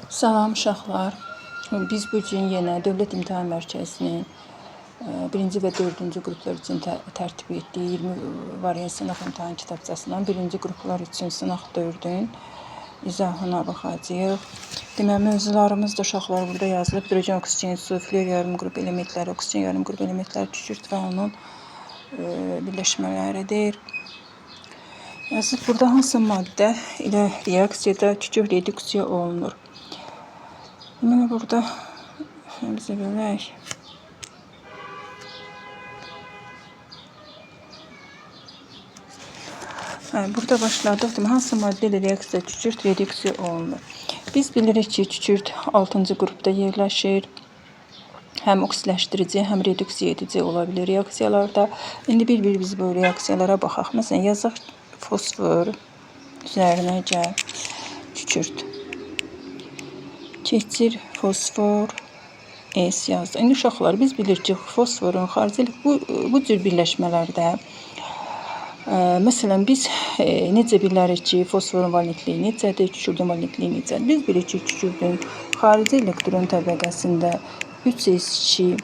Salam uşaqlar. Biz bu gün yenə Dövlət İmtahan Mərkəzinin 1-ci və 4-cü qruplar üçün tərtib etdiyi 20 variant sınaq imtahan kitabçasından 1-ci qruplar üçün sınaq 4-ün izahına baxacağıq. Deməli, mövzularımız da uşaqlar burada yazılıb. Hidrogen, oksigen, su, flor yarım qrup elementləri, oksigen yarım qrup elementləri, kükürt və onun birləşmələridir. Yazıb burada hansı maddə ilə reaksiyada kükürt reduksiya olunur? Deməli, burada bizə bölək. Burada başladıq. Deməli, hansı maddə ilə reaksiya kükürt reduksiya olunur? Biz bilirik ki, kükürt 6-cı qrupda yerləşir. Həm oksidləşdirici, həm reduksiya edici ola bilir reaksiyalarda. İndi bir-bir biz bu reaksiyalara baxaq. Məsələn, yazaq fosfor üzərinə gəl kükürt. Keçir fosfor S yazdı. İndi uşaqlar biz bilirik ki, fosforun xarici bu cür birləşmələrdə məsələn biz necə bilərik ki, fosforun valentliyi necədir, kükürdün valentliyi necədir? Biz bilirik ki, kükürdün xarici elektron təbəqəsində 3s2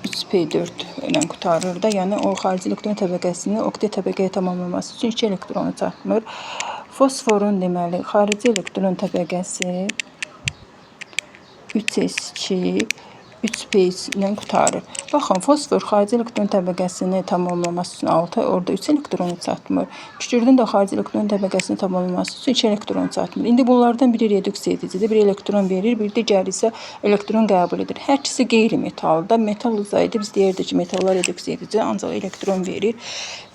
3p4 ilə qurtarır da. Yəni o xarici elektron təbəqəsini oktet təbəqəyə tamamlaması üçün 2 elektronu çatmır. Fosforun deməli xarici elektron təbəqəsi 3s2 3p ilə qurtarır. Baxın, fosfor xarici elektron təbəqəsini tamamlaması üçün 6, orada 3 elektronu çatmır. Kükürdün də xarici elektron təbəqəsini tamamlaması üçün 2 elektronu çatmır. İndi bunlardan biri reduksiya edicidir, biri elektron verir, biri digəri isə elektron qəbul edir. Hər ikisi qeyri-metalda. Metal olsaydı biz deyirdik ki, metallar reduksiya edici, ancaq elektron verir.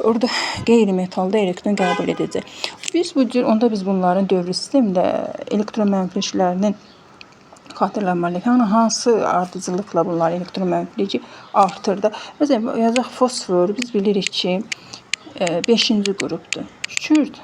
Orada qeyri-metalda elektron qəbul edəcək. Onda biz bunların dövrü sistemdə elektron mənfiliklərinin xatırlamalıyıq. Yəni hansı ardıcıllıqla bunlar elektron mənfiliyi artır da. Məsələn, yazaq fosfor biz bilirik ki, 5-ci qrupdur. Kükürt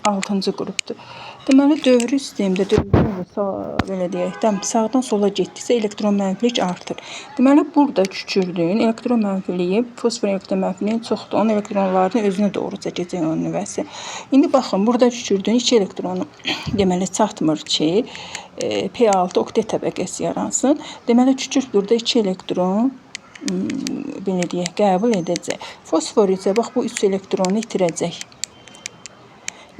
6-cı qrupdur. Deməli, dövrü sistemdə belə deyək də, sağdan sola getdikcə elektron mənfilik artır. Deməli, burada kükürdün elektron mənfiliyi, fosforun elektron mənfiliyi çoxdur. Onun elektronlarını özünə doğru çəkəcək onun nüvəsi. İndi baxın, burada kükürdün 2 elektronu deməli çatmır ki, P6 oktet təbəqəsi yaransın. Deməli, kükürt burada 2 elektron belə deyək, qəbul edəcək. Fosfor isə bax bu 3 elektronu itirəcək.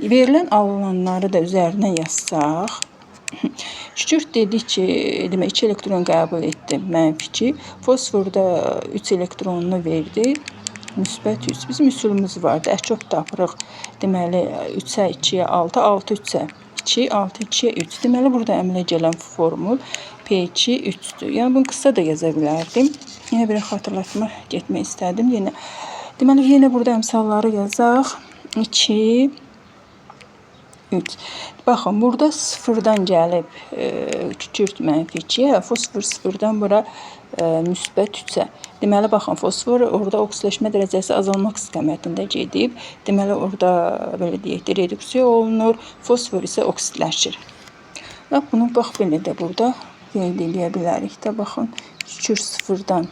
Verilən alınanları da üzərinə yazsaq, kükürt dedik ki, demək 2 elektron qəbul etdi, mənfi 2. Fosforda 3 elektronunu verdi, müsbət 3. Bizim üsulumuz vardı, əkop tapırıq. Deməli, 3-ə 2-yə 6, 6 3-ə 2, 6 2-yə 3. Deməli, burada əmələ gələn formul P2 3-dür. Yəni, bunu qısa da yaza bilərdim. Yenə bir xatırlatma getmək istədim. Deməli, yenə burada əmsalları yazaq. 2, 3. Baxın, burada sıfırdan gəlib kükürt mənfi 2-yə, fosfor sıfırdan bura müsbət 3-ə. Deməli, baxın, fosfor orada oksidləşmə dərəcəsi azalmaq istiqamətində gedib. Deməli, orada belə deyək də reduksiya olunur, fosfor isə oksidləşir. Bunu bax belə də burada qeyd edə bilərik də. Baxın, kükürt sıfırdan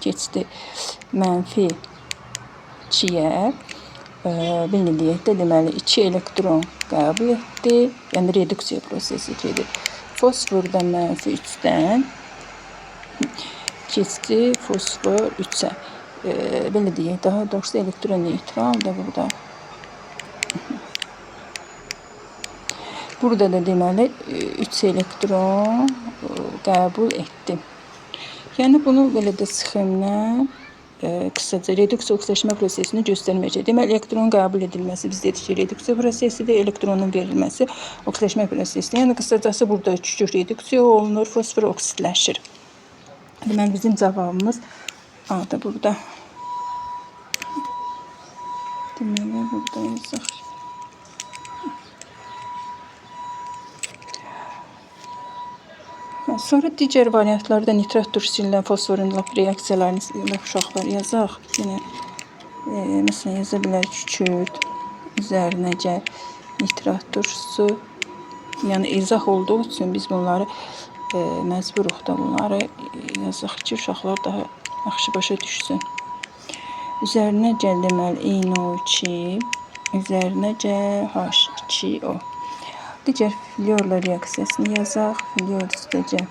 keçdi mənfi 2-yə. Belə deyək də, deməli, 2 elektron qəbul etdi, yəni reduksiya prosesi gedir. Fosfor da mənfi 3-dən keçdi fosfor 3-ə. Belə deyək, daha doğrusu elektron neytral da burada. Burada da deməli 3 elektron qəbul etdi. Yəni, bunu belə də sxemlə qısaca reduksiya oksidləşmə prosesini göstərməyəcək. Deməli, elektronun qəbul edilməsi biz dedik ki, reduksiya prosesidir, elektronun verilməsi oksidləşmə prosesidir. Yəni, qısacası burada kükürt reduksiya olunur, fosfor oksidləşir. Deməli, bizim cavabımız A da burada. Deməli, burada yazaq. Sonra digər variantlarda nitrat turşillə fosforun reaksiyalarını uşaqlar yazaq. Yenə, məsələn, yaza bilər kükürt, üzərinə gəl nitrat turşusu. Yəni, izah olduğu üçün biz bunları məcburuq da bunları yazaq ki, uşaqlar daha yaxşı başa düşsün. Üzərinə gəl deməli, NO2, üzərinə gəl H2O. Digər fluorla reaksiyasını yazaq. Fluor istəcə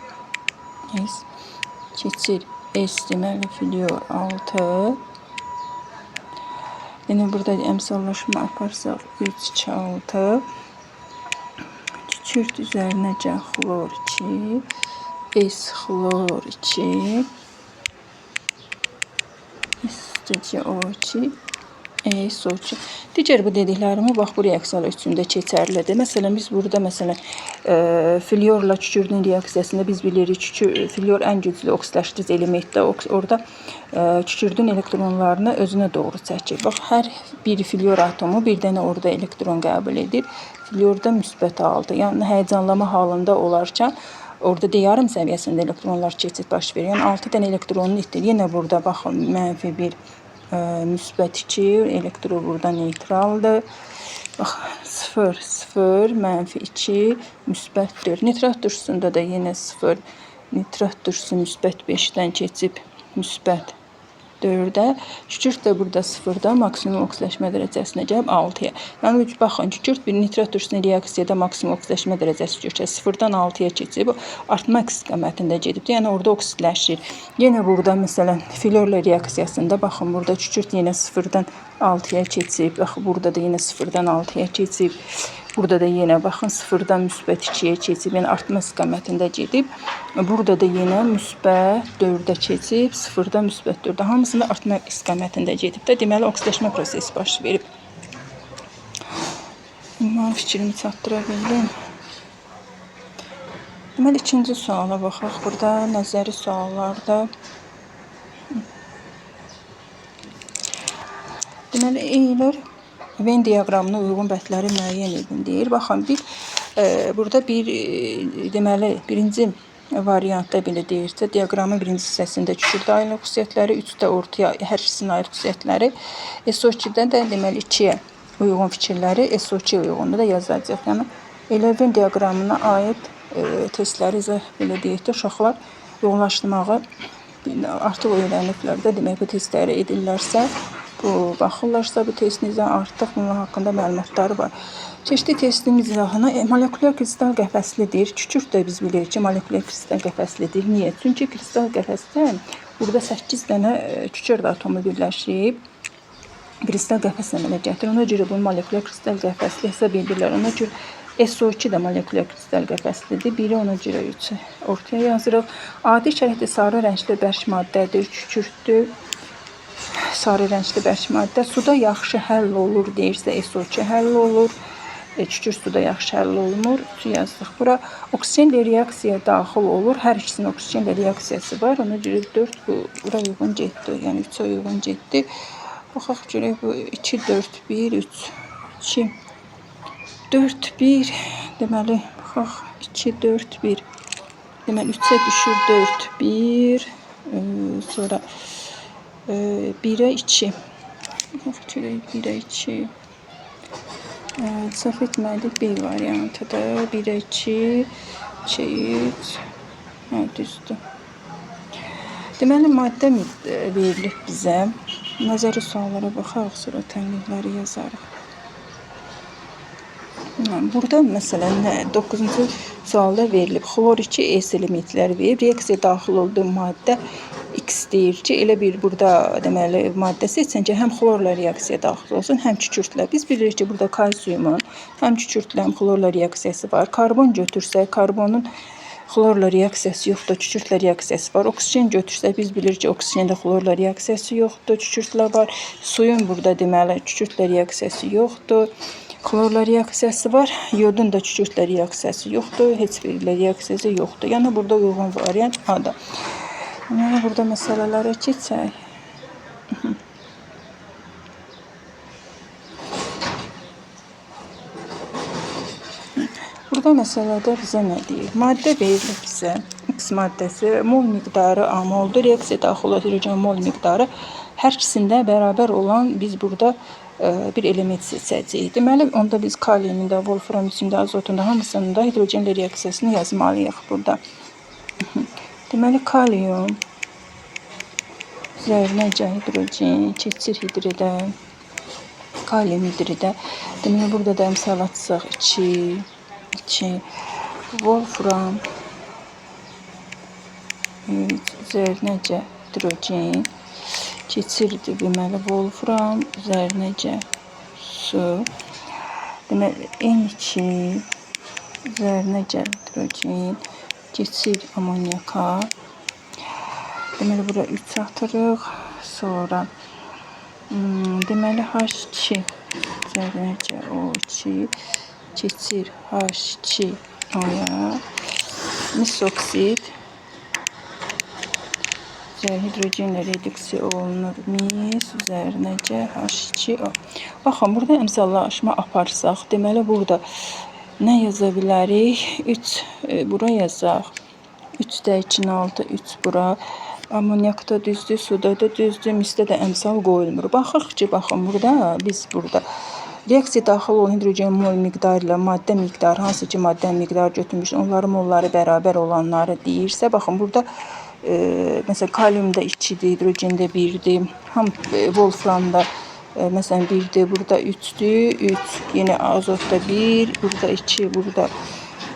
S keçir S deməli fluor 6. Yine burada emsallaşma yaparsaq 3-2-6. Kükürt üzərinə xlor 2. S xlor 2. İstəcə O2. SO2. Digər bu dediklərimi bax bu reaksiyalar üçün də keçərlidir. Məsələn biz burada fluorla kükürdün reaksiyasında biz bilirik fluor ən güclü oksidləşdirici elementdə. Orada kükürdün elektronlarını özünə doğru çəkir. Bax hər bir fluor atomu bir dənə orada elektron qəbul edir. Fluorda müsbət aldı. Yəni həyəcanlama halında olarkən orada yarım səviyyəsində elektronlar keçid baş verir. Yəni 6 dənə elektronunu itirir. Yenə burada baxın -1 müsbət 2 elektron burada neytraldır. Bax 0 0 -2 müsbət 4. Nitrat turşusunda da yenə 0 nitrat turşusu müsbət 5-dən keçib müsbət 4-ə. Kükürt də burada 0-dan maksimum oksidləşmə dərəcəsinə gəlib 6-ya. Yəni baxın kükürt bir nitrat turşusuna reaksiyada maksimum oksidləşmə dərəcəsi görsə 0-dan 6-ya keçib artmaq istiqamətində gedib. Yəni orada oksidləşir. Yenə burada məsələn fluorla reaksiyasında baxın burada kükürt yenə 0-dan 6-ya keçib. Bax burada da yenə 0-dan 6-ya keçib. Burada da yenə baxın 0-dan müsbət 2-yə keçib. Yəni artma istiqamətində gedib. Burada da yenə müsbət 4-ə keçib. 0-dan müsbət 4-ə. Hamısında artma istiqamətində gedib də. Deməli oksidaşma prosesi baş verib. Mən fikrimi çatdıra bildim. Deməli ikinci suala baxaq. Burada nəzəri suallarda. Deməli Euler Venn diaqramına uyğun bəndləri müəyyən edin deyir. Baxın burada deməli birinci variantda belə deyirsə, diaqramın birinci hissəsində kükürdə ayrılıq xüsusiyyətləri, 3-də ortaya hər ikisinin ayrılıq xüsusiyyətləri, SO2-də də deməli 2-yə uyğun fikirləri SO2 uyğunluğu da yazacaq. Yəni elə Venn diaqramına aid testləri belə deyək də uşaqlar yoğunlaşdırmağı artıq öyrəniblər də. Demək bu testləri edirlərsə, baxırlarsa bu testinizə artıq bunun haqqında məlumatları var. Çeşitli testin izahına molekulyar kristal qəfəslidir. Kükürt də biz bilirik ki, molekulyar kristal qəfəslidir. Niyə? Çünki kristal qəfəsdə burada 8 dənə kükürt atomu birləşib kristal qəfəs əmələ gətirir. Ona görə bu molekulyar kristal qəfəsli hesab edirlər. Ona görə SO2 də molekulyar kristal qəfəslidir. Biri ona görə 3 ortaya yazırıq. Adi şərhdə sarı rəngli bərk maddədir, kükürtdür. Sarı rəngli bərk maddə suda yaxşı həll olur deyirsə SO2 həll olur. Kükürt suda yaxşı həll olunur. Su yazdıq bura. Oksigenlə reaksiyaya daxil olur. Hər ikisinin oksigenlə reaksiyası var. Ona görə 4 bura uyğun getdi. Yəni 3-ə uyğun getdi. Baxaq görək bu 2 4 1 3 2 4 1 deməli baxaq 2 4 1 deməli 3-ə düşür 4 1 sonra 1'ə 2. Baxaq 1'ə 2. Səhv etmədik B variantıdır. 1'ə 2 2 3 düzdür. Deməli maddə verilib bizə. Nəzəri suallara baxaq, sonra tənqidləri yazarıq. Burada məsələn 9-cu sualda verilib. Xlor 2 S elementləri verib. Reaksiya daxil olduğu maddə X deyir ki, elə bir burada deməli maddə seçsin ki, həm xlorla reaksiya daxil olsun, həm kükürtlə. Biz bilirik ki, burada kalsiyumun həm kükürtlə, həm xlorla reaksiyası var. Karbon götürsək, karbonun xlorla reaksiyası yoxdur, kükürtlə reaksiyası var. Oksigen götürsək, biz bilirik ki, oksigenlə xlorla reaksiyası yoxdur, kükürtlə var. Suyun burada deməli kükürtlə reaksiyası yoxdur. Xlorla reaksiyası var. Yodun da kükürtlə reaksiyası yoxdur. Heç birilə reaksiyası yoxdur. Yəni burada uyğun variant A-dır. Yəni burada məsələlərə keçək. Burada məsələdə bizə nə deyir? Maddə verilir bizə. X maddəsi mol miqdarı A moldur. Reaksiya daxil olan mol miqdarı hər ikisində bərabər olan biz burada bir element seçəcəyik. Deməli, onda biz kaliumun da, wolframın da, azotun da hamısında hidrogenlə reaksiyasını yazmalıyıq burada. Deməli, kalium üzərinə hidrogen keçir hidridə, kalium hidridə. Deməli, burada da əmsal açsaq 2, 2 wolfram, 3 üzərinəcə hidrogen keçirdi. Deməli wolfram üzərinəcə su. Deməli N2 üzərinəcə hidrogen keçir amonyaka. Deməli bura 3 atırıq. Sonra deməli H2 üzərinəcə O2 keçir H2O-ya. Misoksid hidrogenlə reduksiya olunur. Mis üzərinəcə H2O. Baxın, burada əmsallaşma aparsaq, deməli burada nə yaza bilərik? 3 bura yazaq. 3-də 2-nin altı 3 bura. Amonyakda düzdür, suda da düzdür, misdə də əmsal qoyulmur. Baxırıq ki, baxın burada biz burada reaksiya daxil olan hidrogen mol miqdarı ilə maddə miqdarı, hansı ki maddə miqdarı götürmüş, onların molları bərabər olanları deyirsə, baxın burada məsələn kaliumda 2-dir, hidrogenda 1-dir, wolframda məsələn 1-dir, burada 3-dür, 3, yenə azotda 1, burada 2, burada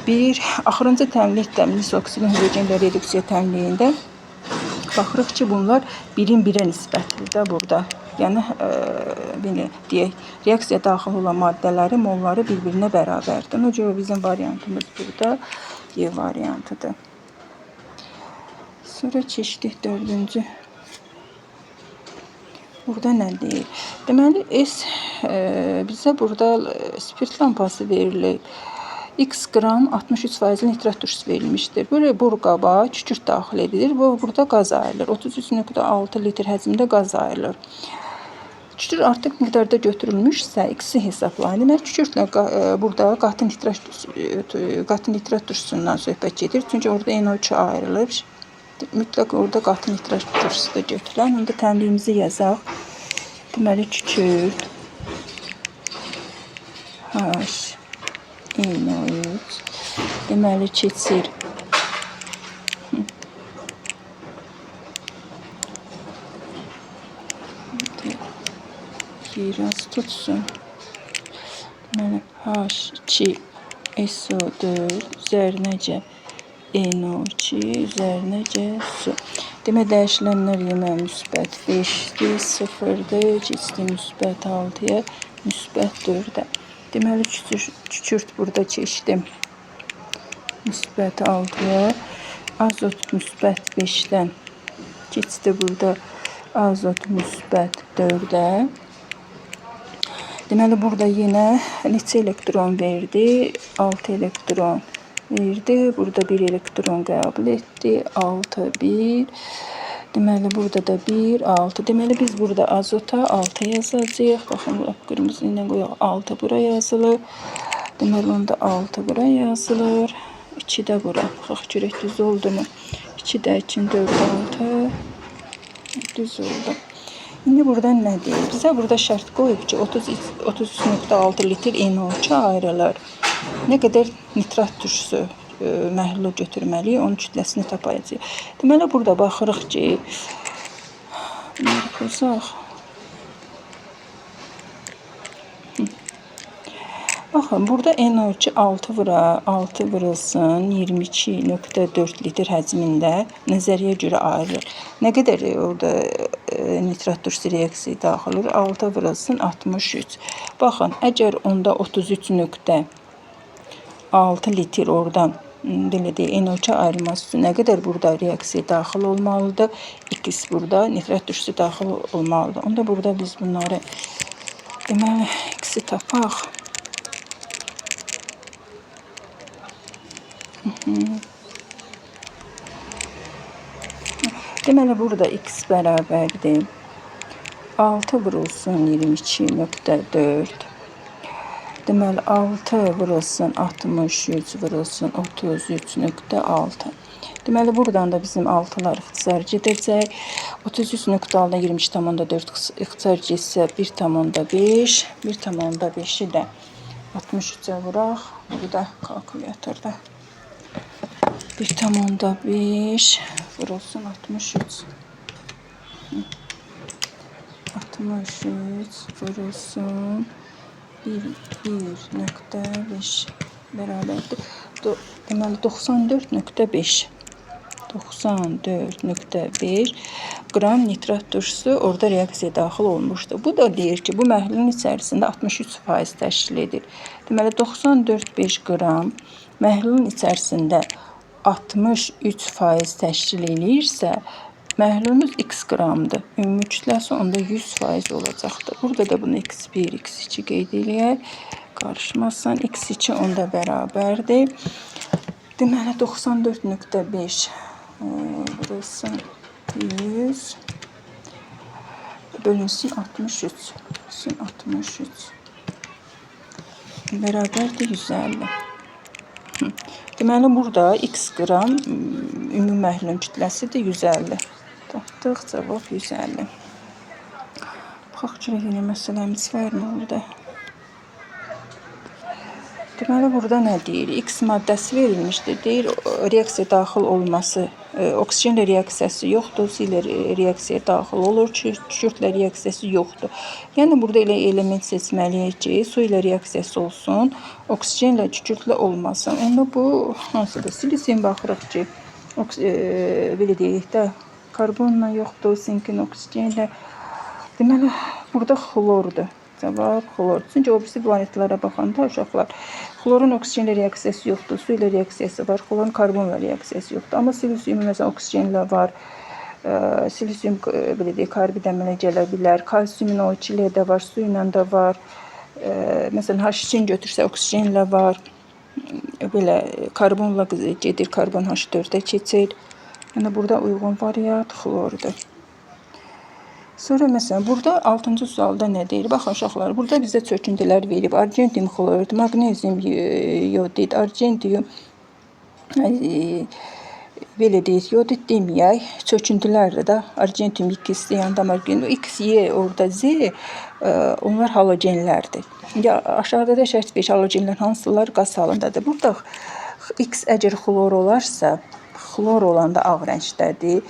1. Axırıncı təmlikdə misoksidin hidrogenlə reduksiya təmliyində baxırıq ki, bunlar 1-in 1-ə nisbətlidir də burada. Yəni belə deyək, reaksiya daxil olan maddələrin molları bir-birinə bərabərdir. Ona görə bizim variantımız burada E variantıdır. Sonra keçdik 4-cü. Burada nə deyir? Deməli bizə burada spirt lampası verilir. X qram 63% nitrat turşusu verilmişdir. Böyle boru qaba kükürt daxil edilir. Burada qaz ayrılır. 33,6 litr həcmdə qaz ayrılır. Kükürt artıq miqdarda götürülmüşsə, X-i hesablayın. Deməli, kükürtlə burada qatı nitrat turşusundan söhbət gedir. Çünki orada NO2 ayrılır. Mütləq orada qatı nitrat turşusu da götürülür. Onda təmliyimizi yazaq. Deməli, kükürt NO3 deməli keçir biraz tutsun. Deməli H2SO4 üzərinəcə NO2 üzərinəcə su. Demək dəyişilənlər yenə müsbət 5-dir, 0-dır, keçdi müsbət 6-ya, müsbət 4-ə. Deməli kükürt burada keçdi müsbət 6-ya, azot müsbət 5-dən keçdi burada azot müsbət 4-ə. Deməli burada yenə neçə elektron verdi? 6 elektron verdi. Burada 1 elektron qəbul etdi. 6, 1. Deməli burada da 1, 6. Deməli biz burada azota 6 yazacağıq. Baxın, qırmızı ilə qoyaq. 6 bura yazılır. Deməli onda 6 bura yazılır. 2 də bura. Baxaq görək düz oldu mu? 2 də 2, 4, 6. Düz oldu. İndi buradan nə deyir? Bizə burada şərt qoyub ki, 33,6 litr NO2 ayrılır. Nə qədər nitrat turşusu məhlulu götürməliyik, onun kütləsini tapacağıq. Deməli, burada baxırıq ki, bunları pozaq. Baxın, burada NO2 6 vura, 6 vurulsun, 22,4 litr həcmində nəzəriyə görə ayrılır. Nə qədər orada nitrat turşusu reaksiya daxil olur? 6 vurulsun, 63. Baxın, əgər onda 33,6 litr oradan belə deyək, NO2 ayrılması üçün nə qədər burada reaksiya daxil olmalıdır? X burada nitrat turşusu daxil olmalıdır. Onda burada biz bunları deməli X-i tapaq. Deməli burada X bərabərdir 6 vurulsun 22,4. Deməli 6 vurulsun 63 vurulsun 33,6. Deməli buradan da bizim 6'lar ixtisar gedəcək. 33,6-dan 22,4 ixtisar getsə 1,5. 1,5-i də 63-ə vuraq. Burada kalkulyatorda 1,5 vurulsun 63. 63 vurulsun 1,5. bərabərdir. Deməli 94.5 94.5 qram nitrat turşusu orada reaksiyaya daxil olmuşdur. Bu da deyir ki, bu məhlulun içərisində 63% təşkil edir. Deməli 94.5 qram məhlulun içərisində 63% təşkil edirsə, məhlulumuz x qramdır. Ümumi kütləsi onda 100% olacaqdır. Burada da bunu x1, x2 qeyd eləyək. Qarışmazsan, x2 onda bərabərdir. Deməli 94.5 burası 100 bölünsün 63. 63 bərabərdir 150. Deməli burada x qram ümumi məhlulun kütləsidir 150. Tapdıq, cavab 150. Baxaq görək yenə məsələmiz varmı orada? Deməli burada nə deyir? X maddəsi verilmişdir. Deyir reaksiya daxil olması, oksigenlə reaksiyası yoxdur, su ilə reaksiyaya daxil olur, kükürtlə reaksiyası yoxdur. Yəni burada elə element seçməliyik ki, su ilə reaksiyası olsun, oksigenlə kükürtlə olmasın. Onda bu hansıdır? Silisium baxırıq ki, belə deyək də, karbonla yoxdur, sinkin oksigenlə. Deməli burada xlordur. Cavab xlor. Çünki o birisi planetlərə baxanda uşaqlar xlorun oksigenlə reaksiyası yoxdur, su ilə reaksiyası var, xlorun karbonla reaksiyası yoxdur. Amma silisium məsələn oksigenlə var. Silisium belə deyək, karbid əmələ gələ bilər. Kalsiumun O2 ilə də var, su ilə də var. Məsələn H2-ni götürsə oksigenlə var. Belə karbonla gedir, karbon H4-ə keçir. Yəni burada uyğun variant xlordur. Sonra məsələn, burada 6-cı sualda nə deyir? Baxın uşaqlar, burada bizə çöküntülər verib. Argentium xlorid, magnezium yodid, argentium belə deyək, yodid deməyək, çöküntülərdir də. Argentium X, yanında magnezium X, Y, orada Z, onlar halogenlərdir. Ya aşağıda da şərt 5 halogenlər hansılar qaz halındadır. Burada X əgər xlor olarsa, xlor olanda ağ rəngdədir.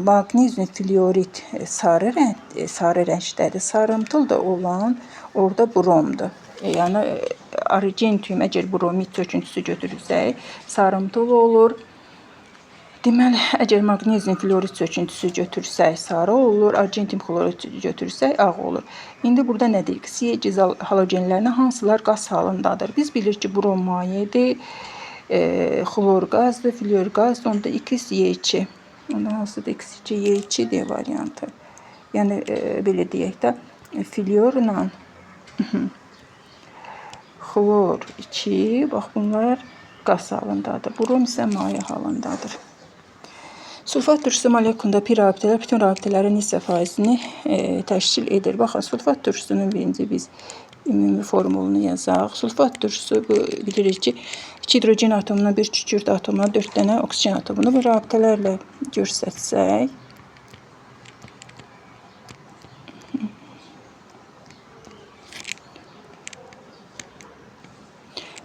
Magnezium fluorid sarı rəngdədir. Sarımtıl da olan orada bromdur. Yəni argentium əgər bromid çöküntüsü götürürsək, sarımtıl olur. Deməli, əgər magnezium fluorid çöküntüsü götürsək, sarı olur. Argentium xlorid götürsək, ağ olur. İndi burada nə deyik? CH halogenlərinə hansılar qaz halındadır? Biz bilirik ki, brom mayedir. Xlor qazdır, fluor qazdır, onda X-Y2. Onda hansıdır? X2, Y2 variantı. Yəni, belə deyək də, fluorla xlor 2, bax bunlar qaz halındadır. Brom isə maye halındadır. Sulfat turşusu molekulunda pi rabitələr bütün rabitələrin neçə faizini təşkil edir? Baxın, sulfat turşusunun birinci biz ümumi formulunu yazaq. Sulfat turşusu bu bilirik ki, 2 hidrogen atomuna, 1 kükürt atomuna, 4 dənə oksigen atomunu bu rabitələrlə göstərsək.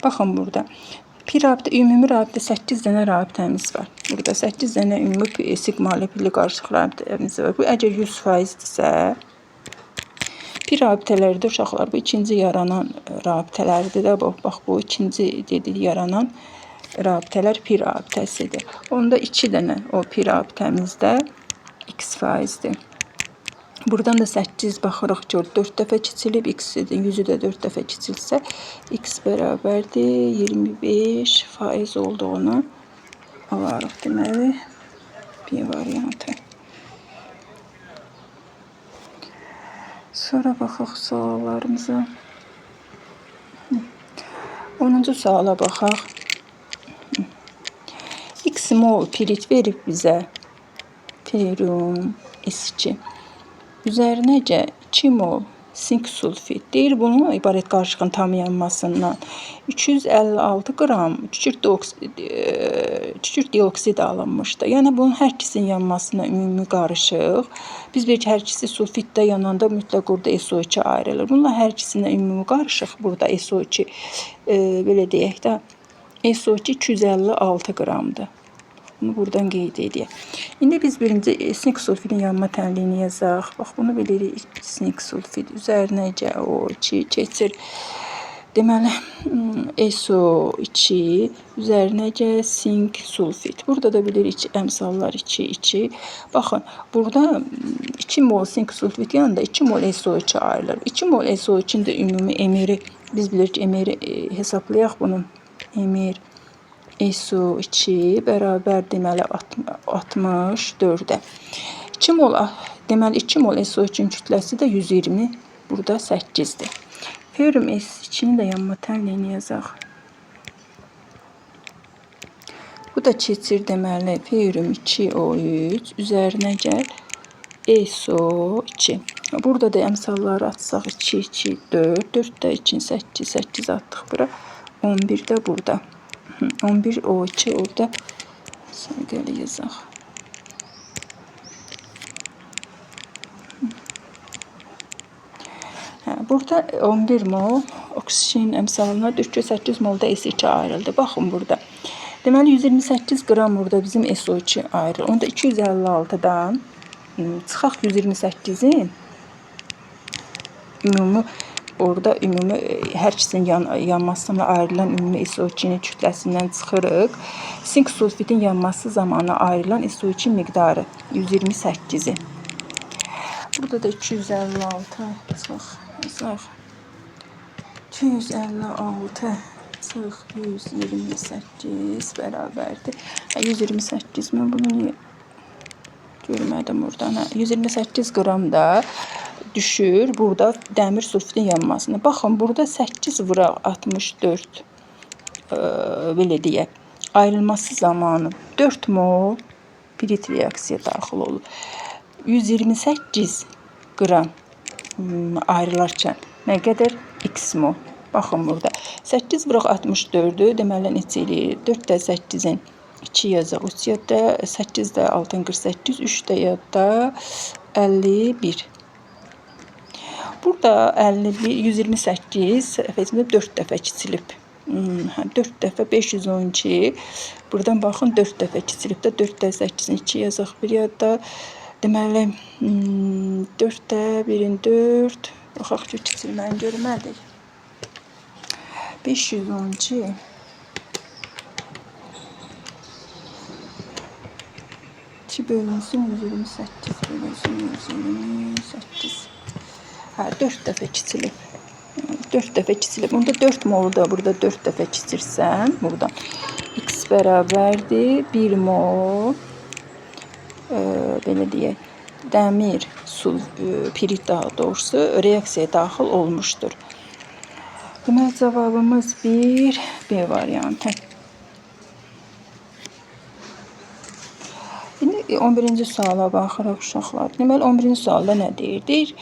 Baxın burada. Ümumi rabitə 8 dənə rabitəmiz var. Burada 8 dənə ümumi siqmalı pilli qarışıq rabitəmiz var. Bu əgər 100%dirsə, pi rabitələrdə uşaqlar bu ikinci yaranan rabitələrdir də. Bax bu ikinci yaranan rabitələr pi rabitəsidir. Onda 2 dənə o pi rabitəmizdə x%dir. Buradan da 8 baxırıq ki, 4 dəfə keçilib, x-in 100-ü də 4 dəfə keçilsə, x bərabərdir 25% olduğunu alarıq. Deməli, pi variantı. Sonra baxaq suallarımıza. 10-cu suala baxaq. X mol pirit verib bizə. Perium S2. Üzərinəcə 2 mol sink sulfit deyir. Bunun ibarət qarışığın tam yanmasından 256 qram kükürt dioksid alınmışdı. Yəni bunun hər ikisinin yanmasına ümumi qarışıq. Biz bilirik ki, hər ikisi sulfitdə yananda mütləq orada SO2 ayrılır. Bununla hər ikisinin ümumi qarışıq burada SO2 belə deyək də SO2 256 qramdır. Bunu buradan qeyd edək. İndi biz birinci sink sulfidin yanma tənliyini yazaq. Bax, bunu bilirik. Sink sulfid üzərinəcə O2 keçir. Deməli, SO2 üzərinə gəl sink sulfit. Burada da bilirik əmsallar 2. Baxın, burada 2 mol sink sulfit yanında 2 mol SO2 ayrılır. 2 mol SO2-nin də ümumi emiri, biz bilirik ki, emiri hesablayaq bunun. Emir SO2 bərabər deməli 64-ə. 2 mol, deməli 2 mol SO2-nin kütləsi də 120, burada 8-dir. Ferum S2-ni də yanma tənliyini yazaq. Bu da keçir deməli ferum 2O3 üzərinə gəl SO2. Burada da əmsalları atsaq 2, 2, 4, 4 də 2, 8, 8 atdıq bura. 11 də burada. 11 O2 orada səgəli yazaq. Burada 11 mol oksijen əmsalına 8 mol da S2 ayrıldı. Baxın burada. Deməli 128 qram burada bizim SO2 ayrılır. Onda 256-dan çıxaq 128-in ümumi orada hər ikisinin yanmasına ayrılan ümumi SO2-nin kütləsindən çıxırıq. Sink sulfitin yanması zamanı ayrılan SO2 miqdarı 128-i. Burada da 256 çıx. 256 çıx 128 bərabərdir. 128 mən bunu niyə görmədim oradan. 128 qram da düşür burada dəmir sulfitin yanmasına. Baxın, burada 8 vuraq 64 belə deyək. Ayrılması zamanı 4 mol pirit reaksiyaya daxil olur. 128 qram ayrılarkən nə qədər x mol? Baxın burada. 8 vuraq 64-ü deməli neçə eləyir? 4 də 8-in 2 yazaq. 3 yadda 8 də 6-ın 48, 3 də yadda 51. Burada 51, 128 əvəzində 4 dəfə kiçilib. 4 dəfə 512. Buradan baxın 4 dəfə kiçilib də 4 də 8-in 2 yazaq. Bir yadda deməli 4 də 1-in 4. Baxaq ki, kiçilməni görmədik. 512 2 bölünsün 128 bölünsün 128. 4 dəfə kiçilib. 4 dəfə kiçilib. Onda 4 mol da burada 4 dəfə kiçirsən, buradan x bərabərdir 1 mol belə deyək, dəmir pirit daha doğrusu reaksiyaya daxil olmuşdur. Deməli cavabımız 1 B variantı. İndi 11-ci suala baxırıq uşaqlar. Deməli 11-ci sualda nə deyir? Deyir,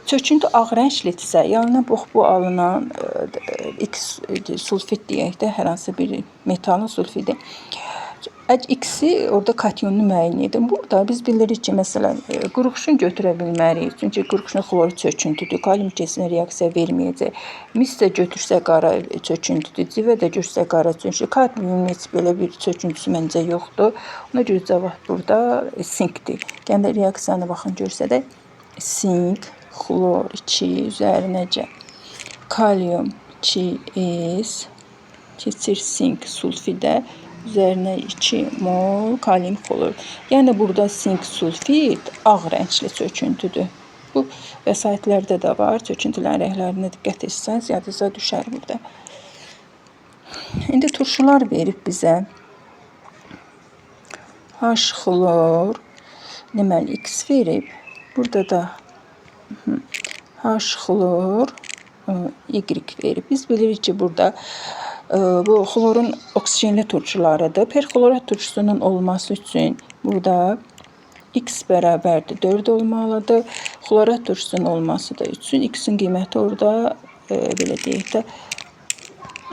çöküntü ağ rənglidirsə, yanına bu alınan X sulfit deyək də, hər hansı bir metalın sulfidi. X-i orada katyonunu müəyyən edin. Burada biz bilirik ki, məsələn, quruxuşun götürə bilmərik. Çünki quruxuşun xlor çöküntüdür. Kalium kesinə reaksiya verməyəcək. Mis də götürsə qara çöküntüdür. Civə də götürsə qara çöküntüdür. Kadmium heç belə bir çöküntüsü məncə yoxdur. Ona görə cavab burada sinkdir. Gəndə reaksiyanı baxın görsədək. Sink, xlor 2 üzərinə gəl. Kalium 2S keçir sink sulfidə. Üzərinə 2 mol kalium xlor. Yəni burada sink sulfid ağ rəngli çöküntüdür. Bu vəsaitlərdə də var. Çöküntülərin rənglərinə diqqət etsəniz, yadınıza düşər burada. İndi turşular verib bizə. H xlor, deməli X verib. Burada da H xlor, Y verib. Biz bilirik ki, burada bu xlorun oksigenli turşularıdır. Perxlorat turşusunun olması üçün burada X bərabərdir 4 olmalıdır. Xlorat turşusunun olması da üçün X-in qiyməti orada belə deyək də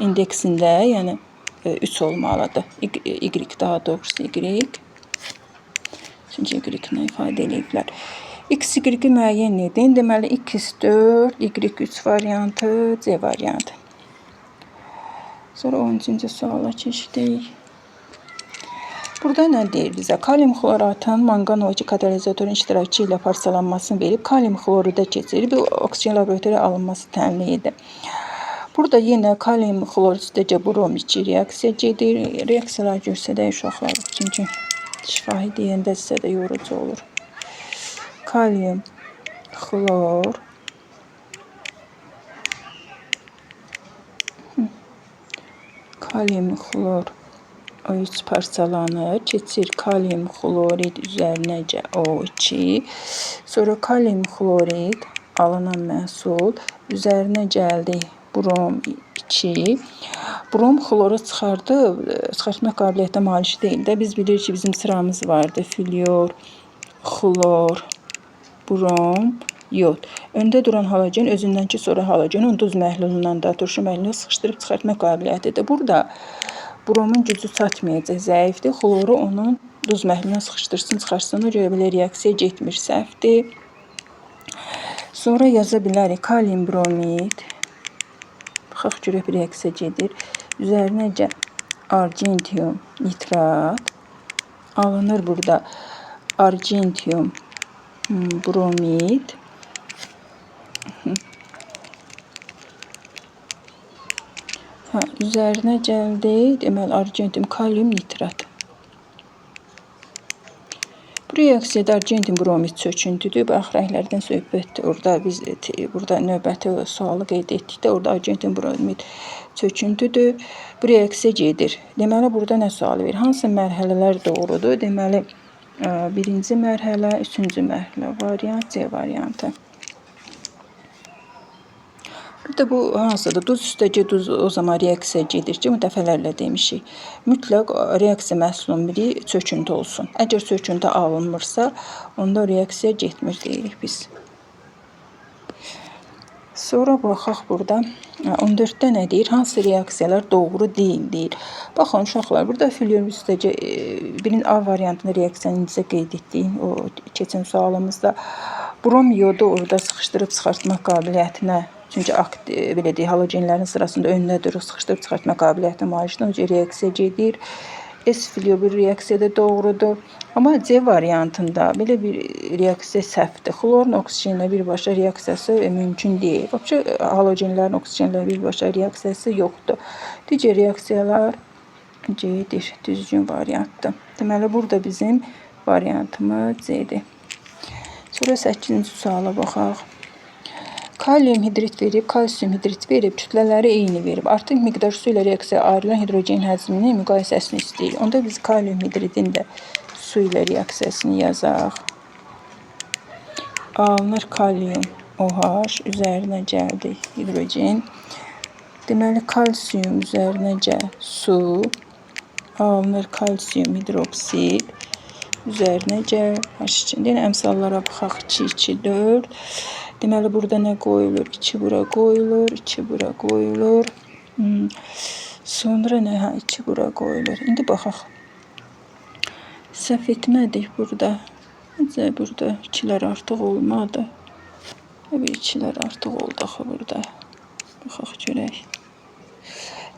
indeksində, yəni 3 olmalıdır. Y daha doğrusu Y. Çünki Y-nə ifadə ediblər. X, Y-i müəyyən edin. Deməli, X4, Y3 variantı, C variantı. Sonra 13-cü suala keçdik. Burada nə deyir bizə? Kalium xloratın manqan O2 katalizatorun iştirakçı ilə parçalanmasını verib, kalium xloru da keçirib, oksigen laboratoriya alınması təmin edir. Burada yenə kalium xloristəcə brom 2 reaksiya gedir. Reaksiyalar göstərək uşaqlar. Çünki şifahi deyəndə sizə də yorucu olur. Kalium xlor kalium xlor O3 parçalanır. Keçir kalium xlorid üzərinəcə O2. Sonra kalium xlorid alınan məhsul üzərinə gəldi brom 2. Brom xloru çıxartma qabiliyyətə malik deyil də. Biz bilirik ki, bizim sıramız vardı. Flyor, xlor, brom, yod. Öndə duran halogen özündən ki, sonra halogenin duz məhlulundan da turşu məhlulunu sıxışdırıb çıxartma qabiliyyətidir. Burada bromun gücü çatmayacaq, zəifdir. Xloru onun duz məhluluna sıxışdırsın, çıxarsın. O görə belə reaksiya getmir, səhvdir. Sonra yaza bilərik kalium bromid. Baxaq görək bir reaksiya gedir. Üzərinəcə argentium nitrat alınır burada. Argentium bromid. Üzərinə gəldi. Deməli argentium kalium nitrat. Bu reaksiyada argentium bromid çöküntüdür. Bax, rənglərdən söhbətdir. Orada biz burada növbəti sualı qeyd etdik də, orada argentium bromid çöküntüdür. Bu reaksiya gedir. Deməli, burada nə sualı verir? Hansı mərhələlər doğrudur? Deməli, birinci mərhələ, üçüncü mərhələ, variant C variantı. Burada bu hansıdır? Duz üstəcə duz o zaman reaksiya gedir ki, dəfələrlə demişik. Mütləq reaksiya məhsulunun biri çöküntü olsun. Əgər çöküntü alınmırsa, onda reaksiya getmir deyirik biz. Sonra baxaq burada 14-də nə deyir? Hansı reaksiyalar doğru deyil deyir. Baxın uşaqlar, burada flyor üstəcə birin A variantında reaksiyanı necə qeyd etdik o keçən sualımızda. Brom yodu orada sıxışdırıb çıxartma qabiliyyətinə, çünki belə deyək, halogenlərin sırasında önünə durur, sıxışdırıb çıxartma qabiliyyətinə malikdir. Önce reaksiya gedir. S flyor bir reaksiyada doğrudur. Amma C variantında belə bir reaksiya səhvdir. Xlorun oksigenlə birbaşa reaksiyası mümkün deyil. Vəbşə halogenlərin oksigenlə birbaşa reaksiyası yoxdur. Digər reaksiyalar C-dir, düzgün variantdır. Deməli, burada bizim variantımız C-dir. Sonra 8-ci suala baxaq. Kalium hidrit verib, kalsium hidrit verib, kütlələri eyni verib. Artıq miqdar su ilə reaksiyaya ayrılan hidrogen həcminin müqayisəsini istəyir. Onda biz kalium hidritin də su ilə reaksiyasını yazaq. Alınır kalium OH, üzərinə gəldi hidrogen. Deməli, kalsium üzərinəcə su, alınır kalsium hidroksid, üzərinəcə H2. Yenə əmsallara baxaq, 2, 2, 4. Deməli, burada nə qoyulur? 2 bura qoyulur, 2 bura qoyulur. Sonra nə? 2 bura qoyulur. İndi baxaq. Səhv etmədik burada. Necə burada 2-lər artıq olmadı. Bir 2-lər artıq oldu axı burada. Baxaq görək.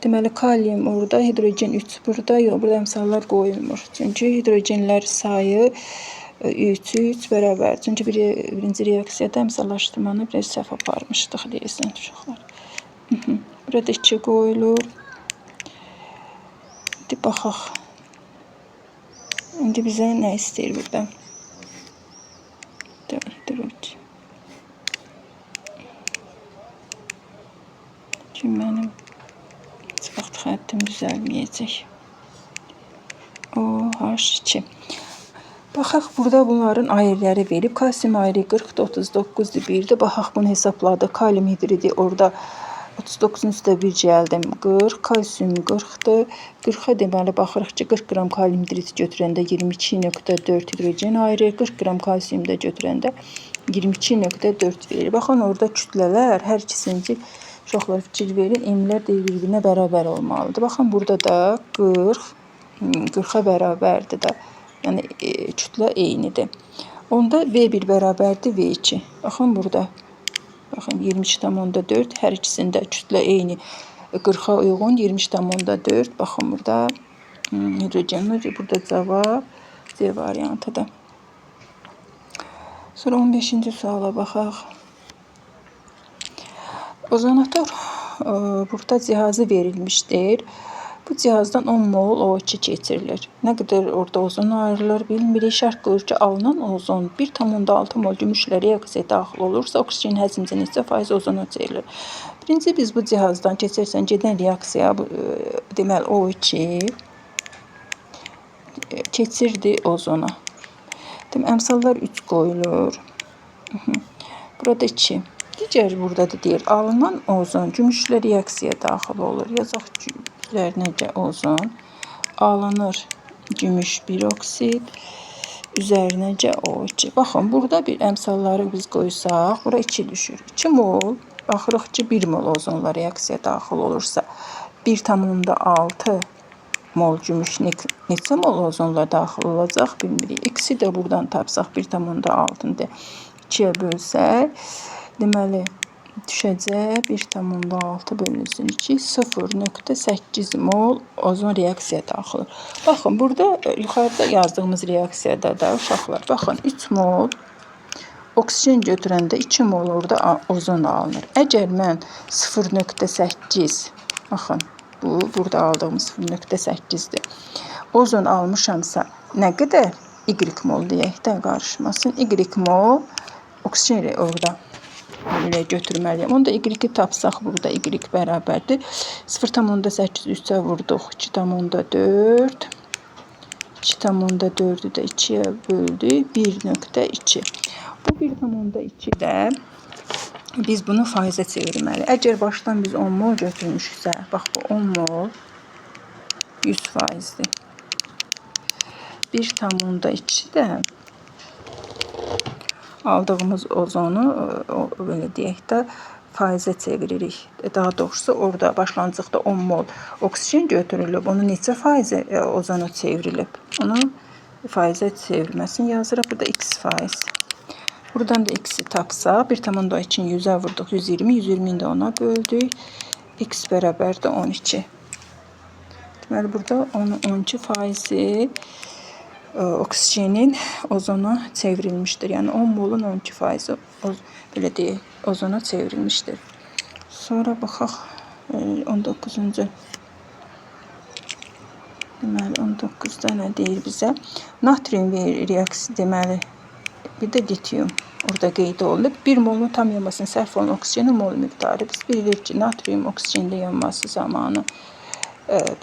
Deməli, kalium orada, hidrogen 3 burada. Yox, burada əmsallar qoyulmur. Çünki hidrogenlər sayı 3 bərabər. Çünki birinci reaksiyada əmsallaşdırmanı biraz səhv aparmışdıq deyəsən uşaqlar. Burada 2 qoyulur. İndi baxaq. İndi bizə nə istəyir burada? Hidrogen. Ki, mənim heç vaxt xəttim düzəlməyəcək. OH2. Baxaq, burada bunların ayrıları verib. Kalsium ayrı 40'da 39'da 1'də. Baxaq, bunu hesabladı. Kalium hidridi orada 39'un üstə 1 gəldim. 40, kalsium 40'dır. 40'a deməli baxırıq ki, 40 qram kalium hidridi götürəndə 22.4 hidrogen ayrı, 40 qram kalsium da götürəndə 22.4 verir. Baxın, orada kütlələr hər ikisinci uşaqlar fikir verin, emlər bir-birinə bərabər olmalıdır. Baxın, burada da 40'a bərabərdir də. Yəni, kütlə eynidir. Onda V1 bərabərdir V2. Baxın, burada. Baxın, 22.4. Hər ikisində kütlə eyni. 40'a uyğun 23.4. Baxın, burada hidrogenlər. Burada cavab C variantıdır. Sonra 15-ci suala baxaq. Ozonator burada cihazı verilmişdir. Bu cihazdan 10 mol O2 keçirilir. Nə qədər orada ozon ayrılır bilmirik. Şərt qoyur ki, alınan ozon 1,6 mol gümüşlə reaksiyaya daxil olursa, oksigen həcminin neçə faiz ozona çevrilir? Birinci biz bu cihazdan keçərsən gedən reaksiya, deməli O2 keçirdi ozona. Deməli, əmsallar 3 qoyulur. Burada 2. Digər burada da deyir, alınan ozon gümüşlə reaksiyaya daxil olur. Yazaq ki, üzərinəcə ozon alınır gümüş bir oksid, üzərinəcə O2. Baxın, burada bir əmsalları biz qoysaq, bura 2 düşür. 2 mol, baxırıq ki, 1 mol ozonla reaksiyaya daxil olursa, 1,6 mol gümüş neçə mol ozonla daxil olacaq bilmirik. X-i də buradan tapsaq 1,6-ını 2-yə bölsək, deməli düşəcək 1,6 bölünsün 2, 0,8 mol ozon reaksiyaya daxil olur. Baxın, burada yuxarıda yazdığımız reaksiyada da uşaqlar, baxın 3 mol oksigen götürəndə 2 mol orada ozon alınır. Əgər mən 0,8, baxın, bu burada aldığımız 0,8'dir. Ozon almışamsa nə qədər? Y mol deyək də qarışmasın. Y mol oksijeni orada belə götürməliyəm. Onu da Y-i tapsaq burada Y bərabərdir. 0,8 3-ə vurduq. 2,4. 2,4'ü də 2-yə böldük. 1,2. Bu 1,2 də biz bunu faizə çevirməliyik. Əgər başdan biz 10 mol götürmüşüksə, bax bu 10 mol 100%'dir. 1,2 də aldığımız ozonu belə deyək də faizə çeviririk. Daha doğrusu orada başlanğıcda 10 mol oksigen götürülüb. Onu neçə faizə ozona çevrilib? Onu faizə çevirməsini yazırıq. Burada x%. Buradan da x-i tapsaq, 1,2'ni 100'ə vurduq, 120, 120'ni də 10'a böldük. X bərabərdir 12. Deməli, burada 12% oksigenin ozona çevrilmişdir. Yəni 10 molun 12% belə deyək, ozona çevrilmişdir. Sonra baxaq 19-cu. Deməli 19'da nə deyir bizə? Natrium reaksiyası deməli bir də litium orada qeyd olunub. 1 molun tam yanmasına sərf olan oksigenin mol miqdarı. Biz bilirik ki, natrium oksigenlə yanması zamanı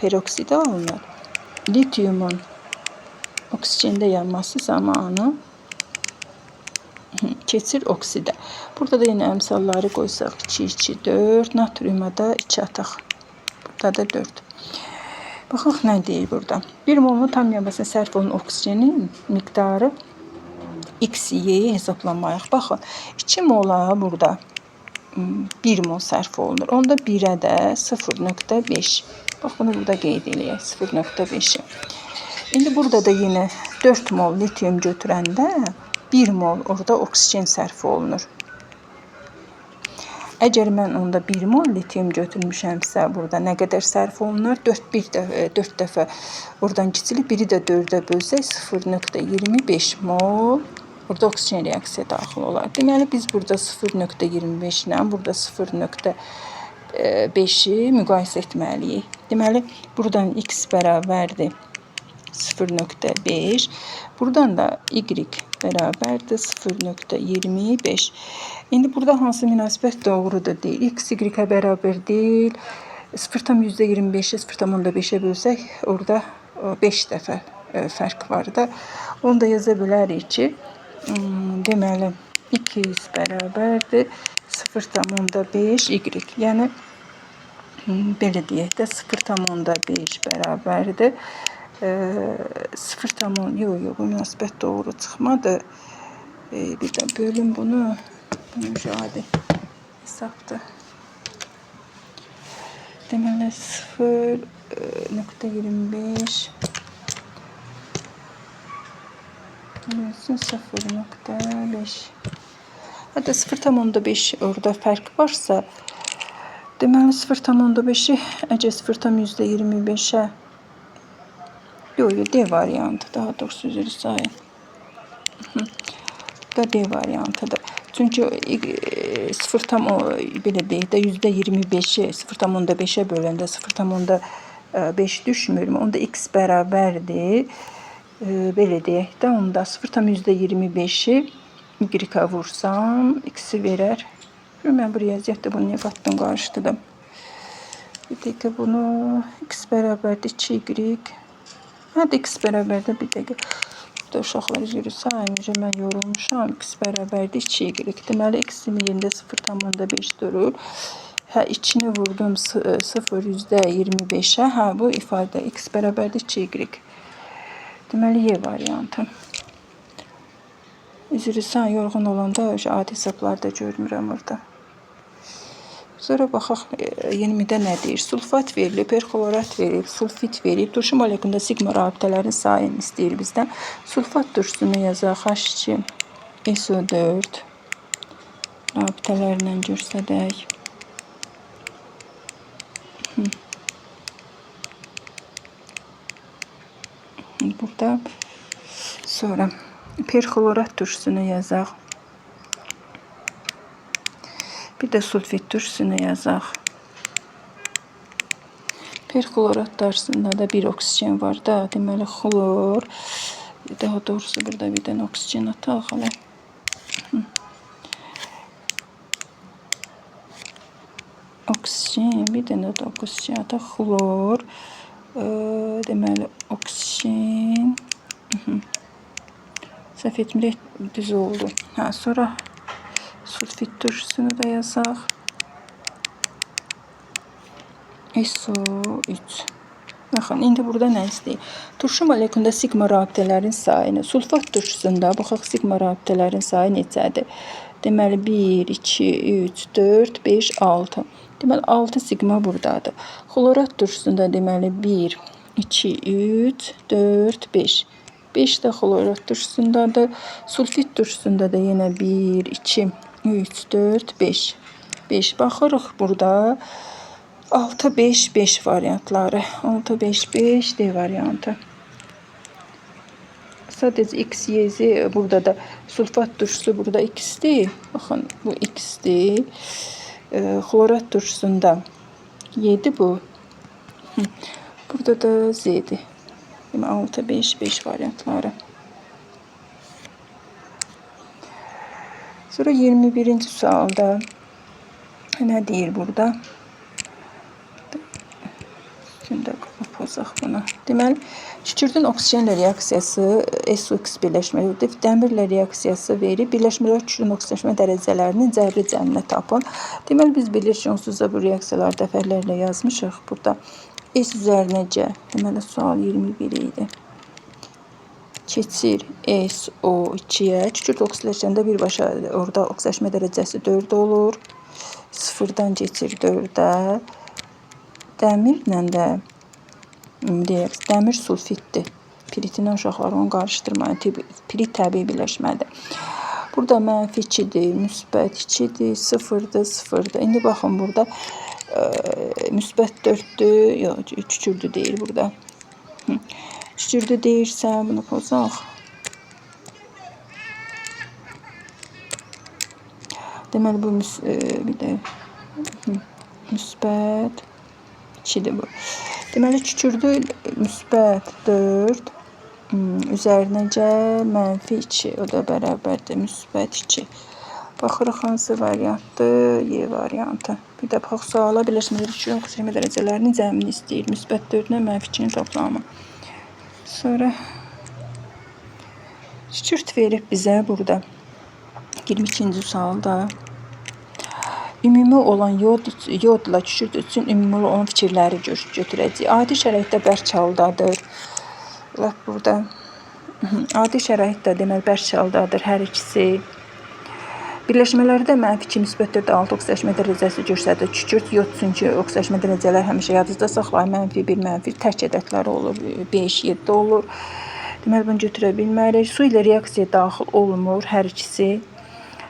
peroksidə alınır. Litiumun oksigendə yanması zamanı keçir oksidə. Burada da yine əmsalları qoysaq 2, 2, 4. Natriuma da 2 ataq. Burada da 4. Baxaq nə deyir burada. 1 molun tam yanmasına sərf olan oksigenin miqdarı X-i hesablamayıq. Baxın, 2 mola burada 1 mol sərf olunur. Onda 1'ə də 0,5. Bax, bunu burada qeyd eləyək. 0,5'i. İndi burada da yine 4 mol litium götürəndə 1 mol orada oksigen sərf olunur. Əgər mən onda 1 mol litium götürmüşəmsə, burada nə qədər sərf olunur? 4 dəfə oradan kiçilib, biri də 4'ə bölsək 0,25 mol burada oksigen reaksiyaya daxil olar. Deməli, biz burada 0,25 ilə burada 0,5'i müqayisə etməliyik. Deməli, buradan x bərabərdir 0,5. Buradan da y bərabərdir 0,25. İndi burada hansı münasibət doğrudur deyil. X y-ə bərabər deyil. 0,25'i 0,5'ə bölsək, orada 5 dəfə fərq var da. Onu da yaza bilərik ki, deməli 2x bərabərdir 0,5 y. Yəni belə deyək də 0,5 bərabərdir 0, yox, bu münasibət doğru çıxmadı. Bir də bölüm bunu müşahidə hesabdır. Deməli 0,25 0,5. Hatta 0,5 orada fərq varsa, deməli 0,5'i əgər 0,25'ə yox, D variantı, daha doğrusu üzr istəyirəm. Da D variantıdır. Çünki 0 tam belə deyək də %25-i 0,5-ə böləndə 0,5 düşmür. Onda x bərabərdir. Belə deyək də, onda 0,25-i y-ə vursam x-i verər. Mən bu riyaziyyatda bunu niyə qatdım, qarışdırdım. Bir dəqiqə bunu x bərabərdir 2y. Hadi x bərabərdir, bir dəqiqə. Burada uşaqlar üzrü sayınca mən yorulmuşam. X bərabərdir 2y. Deməli, x-in yerində 0,5 durur. Hə, 2-ni vurdum 0,25-ə. Hə, bu ifadə x bərabərdir 2y. Deməli, y variantı. Üzrü say yorğun olanda adi hesablarda görmürəm orada. Sonra baxaq, yenidə nə deyir? Sulfat verilib, perxlorat verilib, sulfit verilib. Turşu molekulunda sigma rabitələrin sayını istəyir bizdən. Sulfat turşusunu yazaq. H2, SO4 rabitələrlə görsədək. Burada sonra perxlorat turşusunu yazaq. Bir də sulfit turşusunu yazaq. Perxlorat turşusunda da bir oksigen var da. Deməli, xlor. Daha doğrusu burada bir dənə oksigen ataq hələ. Oksigen, bir dənə də oksigen ataq. Xlor. Deməli, oksigen. Səhv etmirək, düz oldu. Hə, sonra sulfit turşusunu da yazaq. SO3. Baxın, indi burada nə istəyir? Turşu molekulunda sigma rabitələrin sayını. Sulfat turşusunda, baxaq, sigma rabitələrin sayı neçədir? Deməli, 1, 2, 3, 4, 5, 6. Deməli, 6 sigma buradadır. Xlorat turşusunda deməli, 1, 2, 3, 4, 5. 5 də xlorat turşusundadır. Sulfit turşusunda da yenə 1, 2, 3, 4, 5. 5. Baxırıq burada 6, 5, 5 variantları. 6, 5, 5 D variantı. Sadəcə x, y, z burada da sulfat turşusu burada x-dir. Baxın, bu x-dir. Xlorat turşusunda 7 bu. Burada da z-dir. 6, 5, 5 variantları. Sonra 21-ci sualda nə deyir burada? Şimdi pozaq bunu. Deməli, kükürdün oksigenlə reaksiyası SO2 birləşməlidir. Dəmirlə reaksiyası verir. Birləşmələr kükürdün oksigenləşmə dərəcələrinin cəbri cəmini tapın. Deməli, biz bilirik ki, onsuz da bu reaksiyaları dəfələrlə yazmışıq. Burada S üzərinə C. Deməli, sual 21 idi. Keçir SO2-yə. Kükürd oksigenləşəndə birbaşa orada oksigenləşmə dərəcəsi 4 olur. 0-dan keçir 4-ə. Dəmirlə də deyək, dəmir sulfitdir. Piritinə uşaqlar onu qarışdırmayın. Pirit təbii birləşmədir. Burada mənfi 2-dir, müsbət 2-dir, 0-dır, 0-dır. İndi baxın burada müsbət 4-dür, yox, kükürdü deyir burada. Kükürdü deyirsə, bunu pozaq. Deməli, bu bir də müsbət 2-dir bu. Deməli, kükürdü müsbət 4, üzərinə gəl, mənfi 2, o da bərabərdir, müsbət 2. Baxırıq hansı variantdır, Y variantı. Bir də baxaq suala, birləşmələr kükürdün oksigenləşmə dərəcələrinin cəmini istəyir. Müsbət 4-lə mənfi 2-nin toplamı. Sonra kükürd verib bizə burada 22-ci sualda. Ümumi olan yodla kükürd üçün ümumi olan fikirləri götürəcəyik. Adi şəraitdə bərk haldadır. Lap burada. Adi şəraitdə deməli bərk haldadır hər ikisi. Birləşmələrdə mənfi 2, müsbət 4, 6 oksigenləşmə dərəcəsi göstərir. Kükürd yod çünki oksigenləşmə dərəcələri həmişə yadınızda saxlayın. Mənfi 1, mənfi tək ədədləri olur. 5, 7 olur. Deməli bunu götürə bilmərik. Su ilə reaksiyaya daxil olmur hər ikisi.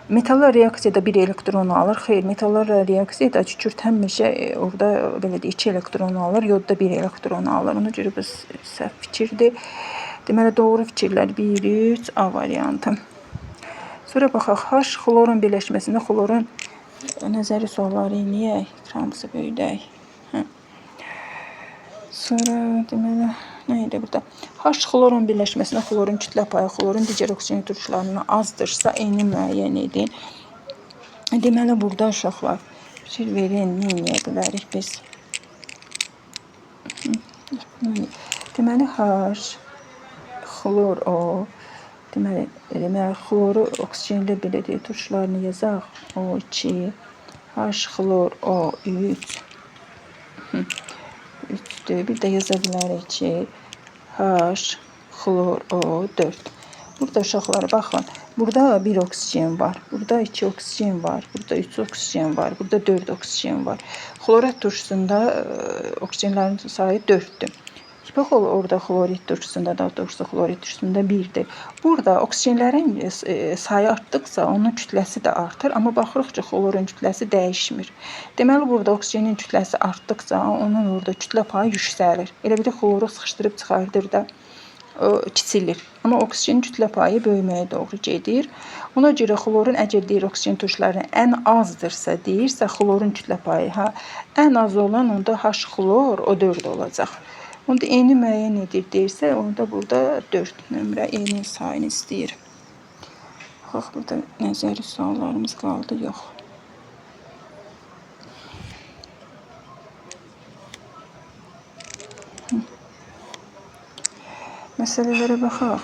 Metallar reaksiyada 1 elektron alır. Xeyr, metallarla reaksiyada kükürd həmişə orada belə deyək 2 elektron alır, yodda 1 elektron alır. Ona görə bu səhv fikirdir. Deməli doğru fikirlər 1, 3 A variantı. Sonra baxaq, H xlorun birləşməsində xlorun nəzəri sualları eləyək. Ekranımızı böyüdək. Sonra deməli, nə idi burada? H xlorun birləşməsində xlorun kütlə payı xlorun digər oksigen turşularından azdırsa, eyni müəyyən edin. Deməli, burada uşaqlar fikir verin, nə eləyə bilərik biz? Deməli, H, xlor O, deməli, xloru oksigenlə belə deyək, turşularını yazaq. O2, H xlor O3, 3'dür. Bir də yaza bilərik ki, H xlor O4. Burada uşaqlar baxın. Burada 1 oksigen var. Burada 2 oksigen var. Burada 3 oksigen var. Burada 4 oksigen var. Xlorat turşusunda oksigenlerin sayı 4'dür. Bax orada xlorit turşusunda, daha doğrusu xlorit turşusunda 1'dir. Burada oksigenlerin sayı artdıqca onun kütləsi də artır. Amma baxırıq ki, xlorun kütləsi dəyişmir. Deməli, burada oksigenin kütləsi artdıqca onun orada kütlə payı yüksəlir. Elə bir də xloru sıxışdırıb çıxardır da kiçilir. Amma oksigenin kütlə payı böyüməyə doğru gedir. Ona görə xlorun əgər deyir oksigen turşularının ən azdırsa deyirsə, xlorun kütlə payı ən az olan onda H xlor O4 olacaq. Onda eyni müəyyən edir deyirsə, onda burada 4 nömrə eyni sayını istəyir. Baxaq, burada nəzəri suallarımız qaldı, yox. Məsələlərə baxaq.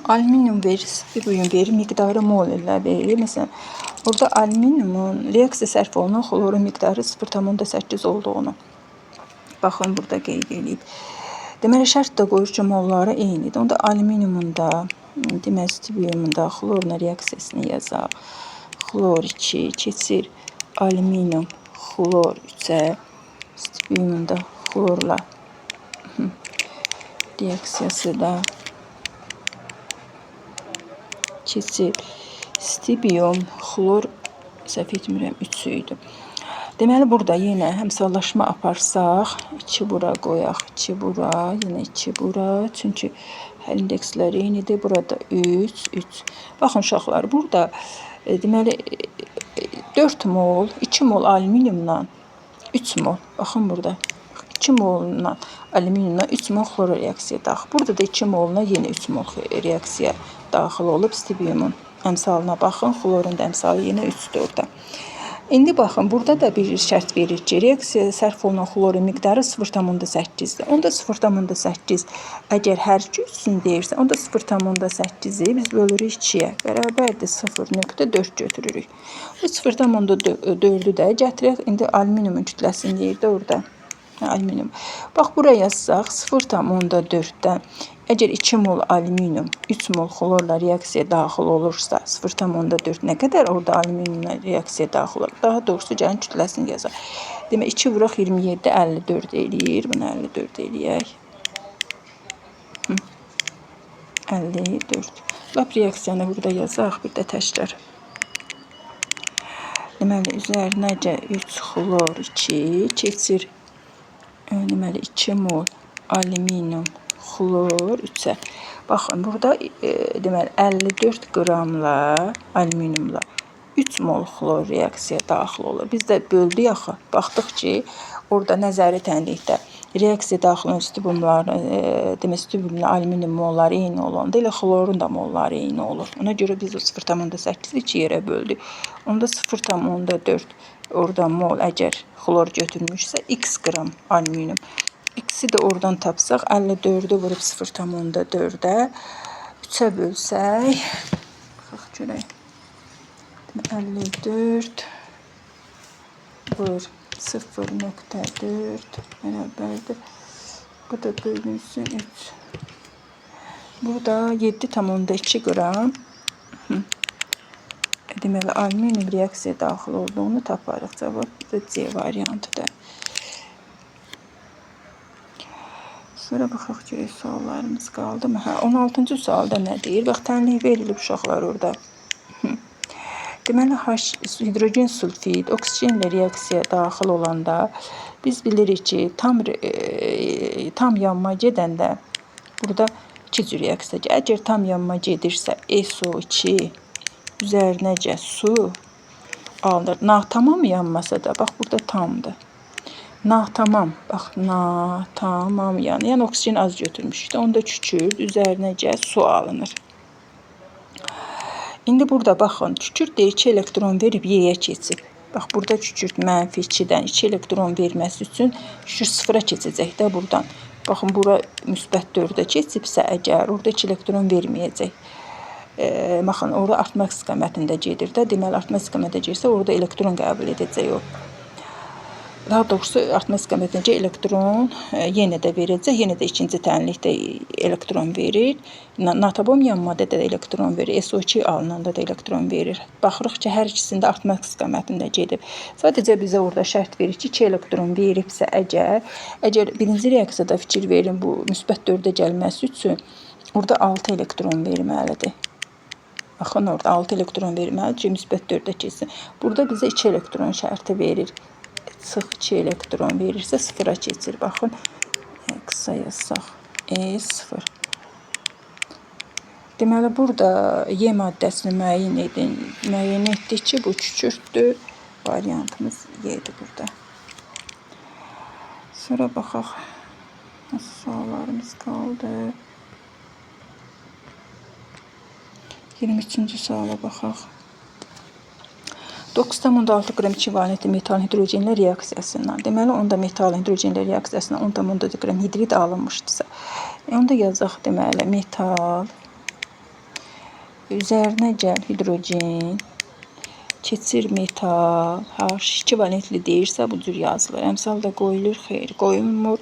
Alüminium verir, bugün verir, miqdarı mol ilə verir. Məsələn, orada alüminiumun reaksiya sərf olunan xlorun miqdarı 0,8 olduğunu baxın burada qeyd edib. Deməli, şərt də qoyur ki, molları eynidir. Onda alüminiumunda, deməli, stibiyumunda xlorla reaksiyasını yazaq. Xlor 2 keçir alüminium xlor 3-ə, stibiyumunda xlorla reaksiyası da keçir stibiyum xlor, səhv etmirəm, 3 idi. Deməli, burada yenə həmsallaşma aparsaq, 2 bura qoyaq, 2 bura, yenə 2 bura. Çünki hər indekslər eynidir. Burada 3, 3. Baxın uşaqlar, burada deməli 4 mol, 2 mol alüminiumla 3 mol. Baxın burada 2 molla alüminiumla 3 mol xlor reaksiya daxil. Burada da 2 molla yenə 3 mol reaksiya daxil olub. Stibiyumun əmsalına baxın. Xlorun da əmsalı yenə 3-dür orada. İndi baxın, burada da bir şərt verir ki, reaksiya sərf olunan xlorun miqdarı 0,8-dir. Onda 0,8 əgər hər iki üçsün deyirsə, onda 0,8-i biz bölürük 2-yə. Bərabərdir 0,4 götürürük. Bu 0,4-ü də gətirək. İndi alüminiumun kütləsini deyir də orada. Alüminium. Bax, buraya yazsaq 0,4-dən əgər 2 mol alüminium 3 mol xlorla reaksiya daxil olursa 0,4 nə qədər orada alüminiumla reaksiya daxil olur? Daha doğrusu gəlin kütləsini yazaq. Demək 2 vuraq 27, 54 eləyir. Bunu 54 eləyək. 54. Lap reaksiyanı burada yazaq. Bir də təkrar. Deməli, üzərinəcə 3 xlor 2 keçir. Deməli, 2 mol alüminium xlor 3-ə. Baxın, burada deməli 54 qramla alüminiumla 3 mol xlor reaksiya daxil olur. Biz də böldük axı. Baxdıq ki, orada nəzəri tənlikdə reaksiya daxil olan stibiyumların, demək stibiyumla alüminium molları eyni olanda elə xlorun da molları eyni olur. Ona görə biz o 0,8-i 2 yerə böldük. Onda 0,4 orada mol əgər xlor götürmüşsə x qram alüminium. X-i də oradan tapsaq 54-ü vurub 0,4-ə 3-ə bölsək, baxaq görək. 54 vur 0,4 bərabərdir. Bu da bölünsün 3. Burada 7,2 qram deməli alüminium reaksiya daxil olduğunu taparıq. Cavab da C variantıdır. Sonra baxaq görək suallarımız qaldı mı? 16-cı sualda nə deyir? Bax, tənlik verilib uşaqlar orada. Deməli, hidrogen sulfid oksigenlə reaksiya daxil olanda biz bilirik ki, tam yanma gedəndə burada 2 cür reaksiya. Əgər tam yanma gedirsə SO2 üzərinəcə su alınır. Natamam yanmasa da, bax burada tamdır. Natamam, bax natamam yəni oksigen az götürmüşük də, onda kükürt üzərinəcə su alınır. İndi burada baxın, kükürt deyir 2 elektron verib Y-yə keçib. Bax burada kükürt -2-dən 2 elektron verməsi üçün kükürt 0-a keçəcək də buradan. Baxın bura müsbət 4-ə keçibsə əgər orada 2 elektron verməyəcək. Baxın orada artmaq istiqamətində gedir də. Deməli artmaq istiqamətində gedirsə orada elektron qəbul edəcək o. Daha doğrusu artmaq istiqamətində elektron yenə də verəcək. Yenə də ikinci tənlikdə elektron verir. Natabom yanmada da elektron verir. SO2 alınanda da elektron verir. Baxırıq ki, hər ikisində artmaq istiqamətində gedib. Sadəcə bizə orada şərt verir ki, 2 elektron veribsə əgər birinci reaksiyada fikir verin bu müsbət 4-ə gəlməsi üçün orada 6 elektron verməlidir. Baxın orada 6 elektron verməlidir ki, müsbət 4-ə keçsin. Burada bizə 2 elektron şərti verir. Sıx 2 elektron verirsə 0-a keçir. Baxın, qısa yazsaq, E0. Deməli, burada Y maddəsini müəyyən etdik ki, bu kükürtdür. Variantımız Y'dir burada. Sonra baxaq, nasıl suallarımız qaldı. 23-cü suala baxaq. 9,6 qram ekvivalentli metal hidrogenlə reaksiyasından. Deməli, onda metal hidrogenlə reaksiyasından 10,4 qram hidrid alınmışdırsa. Onda yazaq, deməli, metal üzərinə gəl hidrogen, keçir metal, H2 valentli deyirsə bu cür yazılır. Əmsal da qoyulur, xeyr, qoyulmur.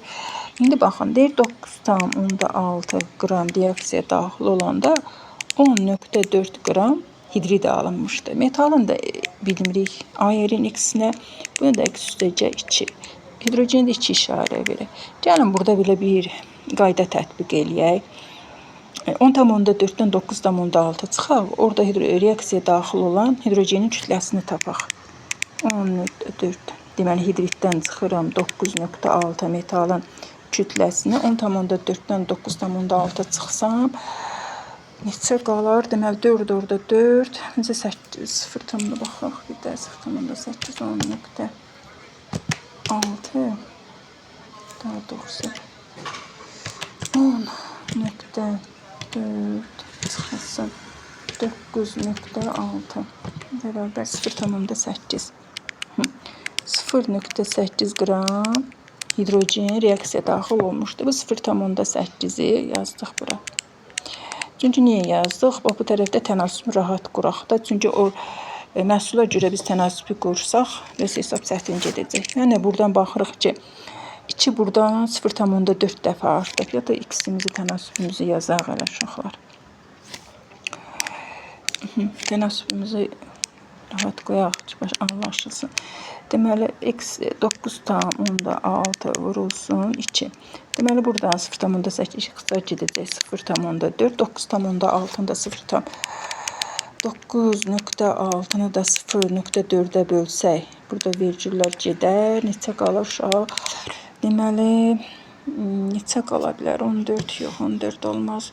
İndi baxın, deyir 9,6 qram reaksiyaya daxil olanda 10,4 qram hidrid alınmışdı. Metalın da bilmirik A-yerin x-nə, bunu da x üstəcə 2. Hidrogendə 2 işarə verir. Gəlin burada belə bir qayda tətbiq eləyək. 10,4-dən 9,6 çıxaq. Orada reaksiyaya daxil olan hidrogenin kütləsini tapaq. 10,4. Deməli, hidriddən çıxıram 9,6 metalın kütləsini. 10,4-dən 9,6 çıxsam, neçə qalar? Deməli, 4 orada 4. Necə 8, 0 tamına baxaq. Bir də 0,8, 10,6. Daha doğrusu 10,4 çıxılsın 9,6 bərabər 0,8. 0,8 qram hidrogen reaksiyaya daxil olmuşdur. Bu 0,8-i yazdıq bura. Çünki niyə yazdıq? Bu tərəfdə tənasübü rahat quraq da. Çünki o məhsula görə biz tənasübü qursaq, bəs hesab çətin gedəcək. Yəni, buradan baxırıq ki, 2 buradan 0,4 dəfə artıq. Ya da x-imizi, tənasübümüzü yazaq hələ uşaqlar. Tənasübümüzü rahat qoyaq ki, anlaşılsın. Deməli, x 9,6 vurulsun 2. Deməli, buradan 0,8 qısa gedəcək 0,4. 9,6-nı da 9,6-nı da 0,4-ə bölsək, burada vergüllər gedər. Neçə qalır uşaq? Deməli, neçə qala bilər? 14 yox, 14 olmaz.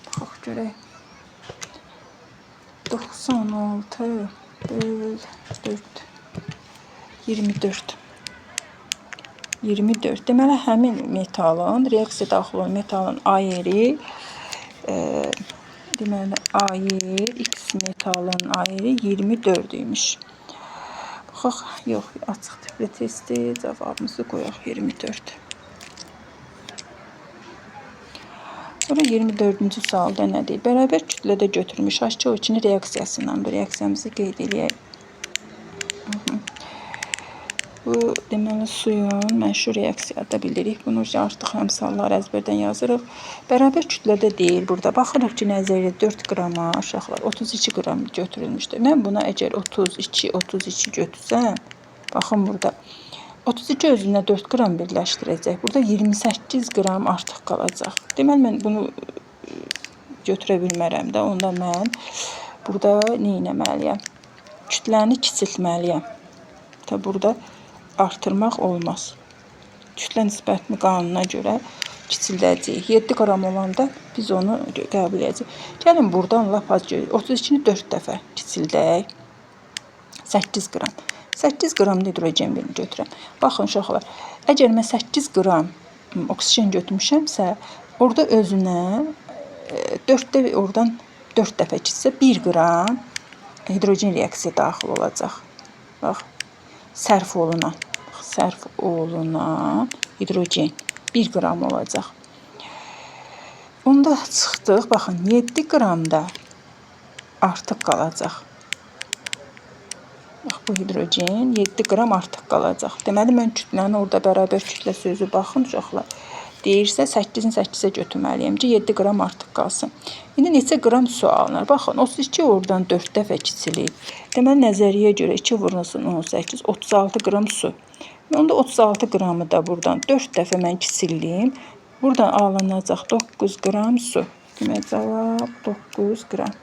Baxaq görək. 96 böl 4. 24. 24. Deməli, həmin metalın, reaksiya daxil olan metalın A-yeri, deməli, A-yer, X metalın A-yeri 24 imiş. Baxaq, yox, açıq tipli testi, cavabımızı qoyaq 24. Sonra 24-cü sualda nə deyil? Bərabər kütlədə götürmüş H2O2-ni reaksiyasından. Bu reaksiyamızı qeyd eləyək. Bu, deməli, suyun məşhur reaksiyada bilirik. Bunu artıq əmsallar əzbərdən yazırıq. Bərabər kütlədə deyil burada. Baxırıq ki, nəzəriyyə 4 qrama, uşaqlar 32 qram götürülmüşdür. Mən buna əgər 32 götürsəm, baxın burada 32 özünə 4 qram birləşdirəcək. Burada 28 qram artıq qalacaq. Deməli, mən bunu götürə bilmərəm də. Onda mən burada nə etməliyəm? Kütləni kiçiltməliyəm. Burada artırmaq olmaz. Kütlə nisbətinin qanununa görə kiçildəcəyik. 7 qram olanda biz onu qəbul edəcəyik. Gəlin buradan lap az 32-ni 4 dəfə kiçildək. 8 qram. 8 qram hidrogen birini götürəm. Baxın uşaqlar, əgər mən 8 qram oksigen götürmüşəmsə, orada özünə 4-də oradan 4 dəfə kiçilsə 1 qram hidrogen reaksiyaya daxil olacaq. Bax, sərf olunan hidrogen 1 qram olacaq. Onda çıxdıq, baxın 7 qramda artıq qalacaq. Bax, bu hidrogen 7 qram artıq qalacaq. Deməli, mən kütlənin orada bərabər kütlə sözü baxın uşaqlar. Deyirsə 8-ni 8-ə götürməliyəm ki, 7 qram artıq qalsın. İndi neçə qram su alınır? Baxın, 32 oradan 4 dəfə kiçilir. Deməli, nəzəriyə görə 2 vurulsun 18, 36 qram su. Onda 36 qramı da buradan 4 dəfə mən kiçildiyim. Buradan alınacaq 9 qram su. Demək, cavab 9 qram.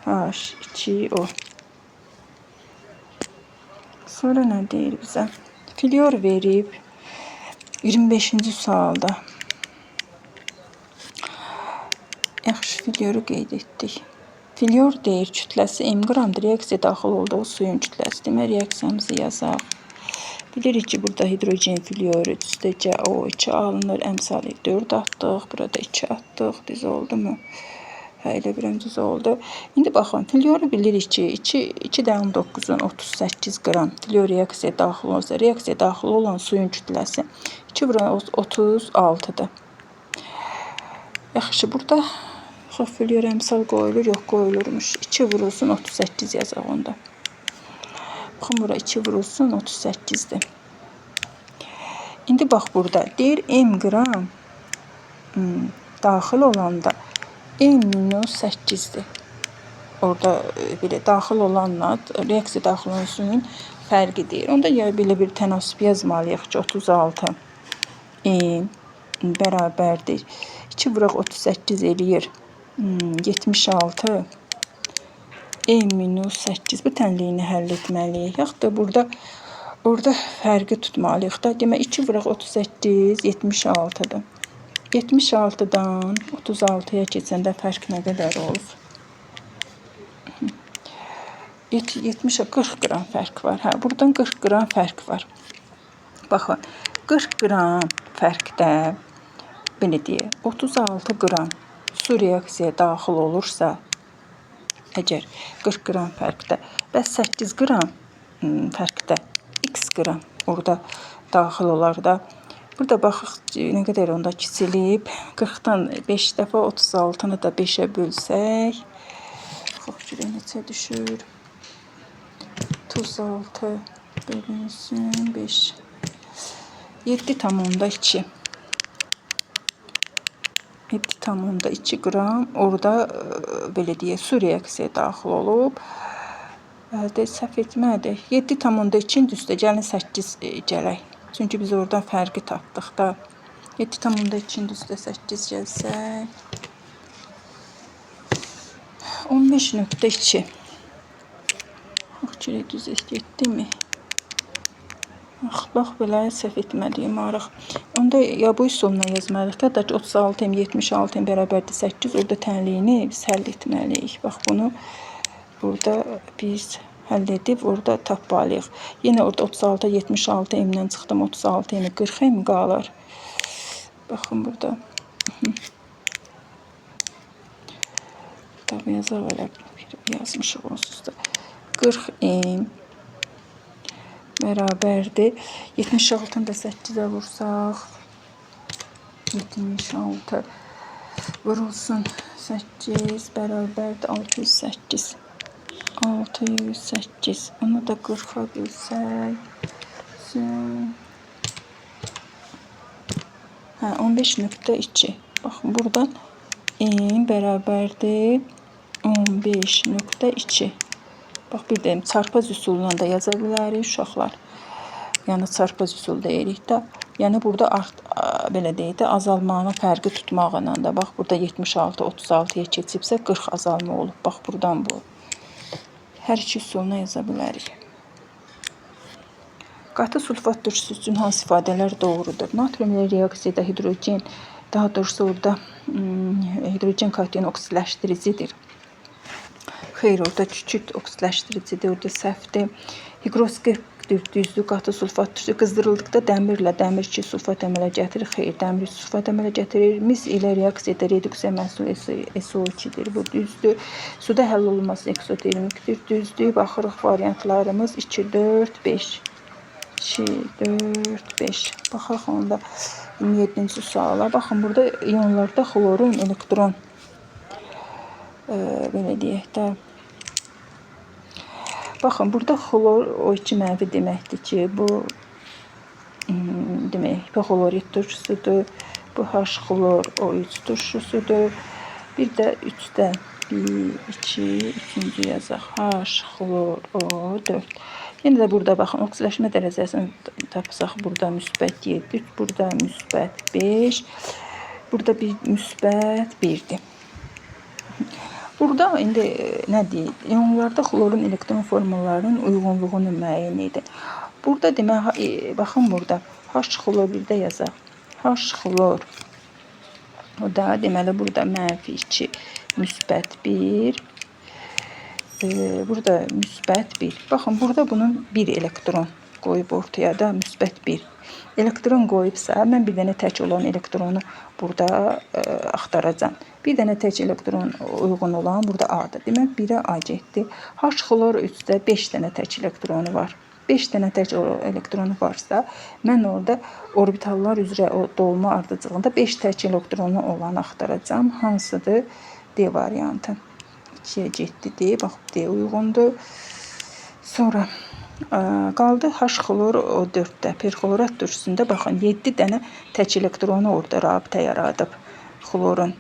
H2O. Sonra nə deyir bizə? Fluor verib 25-ci sualda. Yaxşı, fluoru qeyd etdik. Fluor deyir, kütləsi m qramdır, reaksiya daxil olduğu suyun kütləsi. Demək, reaksiyamızı yazaq. Bilirik ki, burada hidrogen fluoru üstə CaO2 alınır. Əmsalı 4 atdıq, burada 2 atdıq. Düz oldu mu? Hə, elə birəm düz oldu. İndi baxın, fluoru bilirik ki, 2,9-un 38 qram fluor reaksiyaya daxil olsa, reaksiyaya daxil olan suyun kütləsi 2,36-dır. Yaxşı, burada fluor əmsal qoyulur, yox qoyulurmuş. 2 vurulsun 38 yazaq onda. Baxın, bura 2 vurulsun 38-dir. İndi bax, burada deyir m qram daxil olanda m-8-dir. Orada belə daxil olanla reaksiya daxil olan suyun fərqi deyir. Onda ya belə bir tənasüb yazmalıyıq ki, 36 m bərabərdir. 2 vuraq 38 eləyir 76 m-8. Bu tənliyini həll etməliyik. Yaxud da orada fərqi tutmalıyıq da. Demək, 2 vuraq 38 76-dır. 76-dan 36-ya keçəndə fərq nə qədər olur? 40 qram fərq var. Hə, buradan 40 qram fərq var. Baxın, 40 qram fərqdə, belə deyək, 36 qram su reaksiyaya daxil olursa, əgər 40 qram fərqdə, bəs 8 qram fərqdə x qram orada daxil olar da. Burada baxıq, nə qədər onda kiçilib. 40-dan 5 dəfə 36-nı da 5-ə bölsək. Baxıq, görək neçə düşür. 36 bölünsün 5. 7,2. 7,2 qram orada belə deyək, su reaksiyaya daxil olub. Səhv etmədik. 7,2-nin üstə gəlin 8 gələk. Çünki biz oradan fərqi tapdıq da. 7,2-nin üstə 8 gəlsək. 15,2. Görək, düz etdimi? Bax, belə səhv etmədiyim arıq. Onda ya bu üsulla yazmalıyıq. Hətta ki, 36 m 76 m bərabərdir 8. Orada tənliyini biz həll etməliyik. Bax, bunu burada biz həll edib orada tapmalıyıq. Yenə orada 36 76 m-dən çıxdım. 36 m 40 m qalır. Baxın burada. Tabi yazaq elə yazmışıq onsuz da. 40 m bərabərdir. 76-nı da 8-ə vursaq. 76 vurulsun 8 bərabərdir 608. 608. Onu da 40-a bölsək. 15,2. Baxın, buradan m bərabərdir 15,2. Bax, bir deyim, çarpaz üsulundan da yaza bilərik uşaqlar. Yəni, çarpaz üsul deyirik də. Yəni, burada belə deyək də, azalmanın fərqi tutmağıyla da. Bax, burada 76 36-ya keçibsə 40 azalma olub. Bax, buradan bu. Hər iki üsuluna yaza bilərik. Qatı sulfat turşusu üçün hansı ifadələr doğrudur? Natrium ilə reaksiyada hidrogen, daha doğrusu orada hidrogen kation oksidləşdiricidir. Xeyr, orada kükürt oksidləşdiricidir, orada səhvdir. Higroskop düzdür, qatı sulfat turşusu qızdırıldıqda dəmirlə dəmir 2 sulfat əmələ gətirir. Xeyr, dəmir 3 sulfat əmələ gətirir. Mis ilə reaksiyada reduksiya məhsulu SO2-dir, bu düzdür. Suda həll olunması eksotermikdir, düzdür. Baxırıq variantlarımız 2, 4, 5. 2, 4, 5. Baxaq onda 27-ci suala. Baxın, burada ionlarda xlorun elektron belə deyək də. Baxın, burada xlor O2 mənfi deməkdir ki, bu demək hipoklorit turşusudur. Bu H-xlor O3 turşusudur. Bir də 3-də 1, 2, 3-cü yazaq. H-xlor O4. Yenə də burada baxın, oksidləşmə dərəcəsini tapsaq, burada müsbət 7, burada müsbət 5, burada bir müsbət 1-dir. Burada indi nə deyək? İonlarda xlorun elektron formalarının uyğunluğunu müəyyən edin. Burada demək, baxın burada H-xlor birdə yazaq. H-xlor, o da deməli burada mənfi 2, müsbət 1, burada müsbət 1. Baxın, burada bunun 1 elektron qoyub ortaya da müsbət 1. Elektron qoyubsa, mən bir dənə tək olan elektronu burada axtaracam. Bir dənə tək elektron uyğun olan burada A-dır. Demək, 1-ə A getdi. H-xlor 3-də 5 dənə tək elektronu var. 5 dənə tək elektronu varsa, mən orada orbitallar üzrə o dolma ardıcılığında 5 tək elektronu olan axtaracam. Hansıdır? D variantı. 2-yə getdi. Bax, D uyğundur. Sonra qaldı H-xlor O4-də. Perxlorat turşusunda baxın, 7 dənə tək elektronu orada rabitə yaradıb xlorun.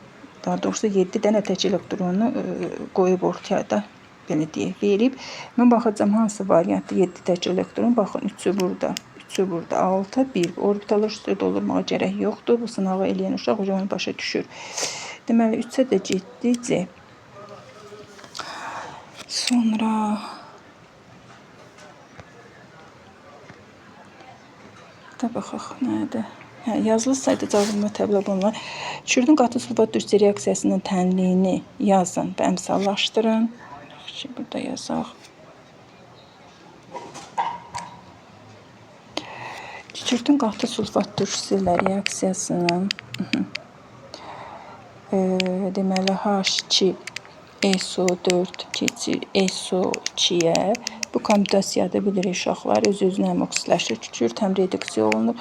Daha doğrusu 7 dənə tək elektronu qoyub ortaya da belə deyək, verib. Mən baxacam hansı variantda 7 tək elektron. Baxın, 3-ü burada, 3-ü burada, 6, 1. Orbitallar üstə doldurmağa gərək yoxdur. Bu sınağı eləyən uşaq onu başa düşür. Deməli, 3-ə də getdi C. Sonra da baxaq, nədir? Yazılı sayda cavabıma təbliğ olunan kükürdün qatı sulfat turşusu reaksiyasının tənliyini yazın və əmsallaşdırın. Burada yazaq. Kükürdün qatı sulfat turşusu ilə reaksiyasının deməli H2 SO4 keçir SO2-yə. Bu komutasiyada bilirik uşaqlar, öz-özünə həm oksidləşir, kükürt həm reduksiya olunur.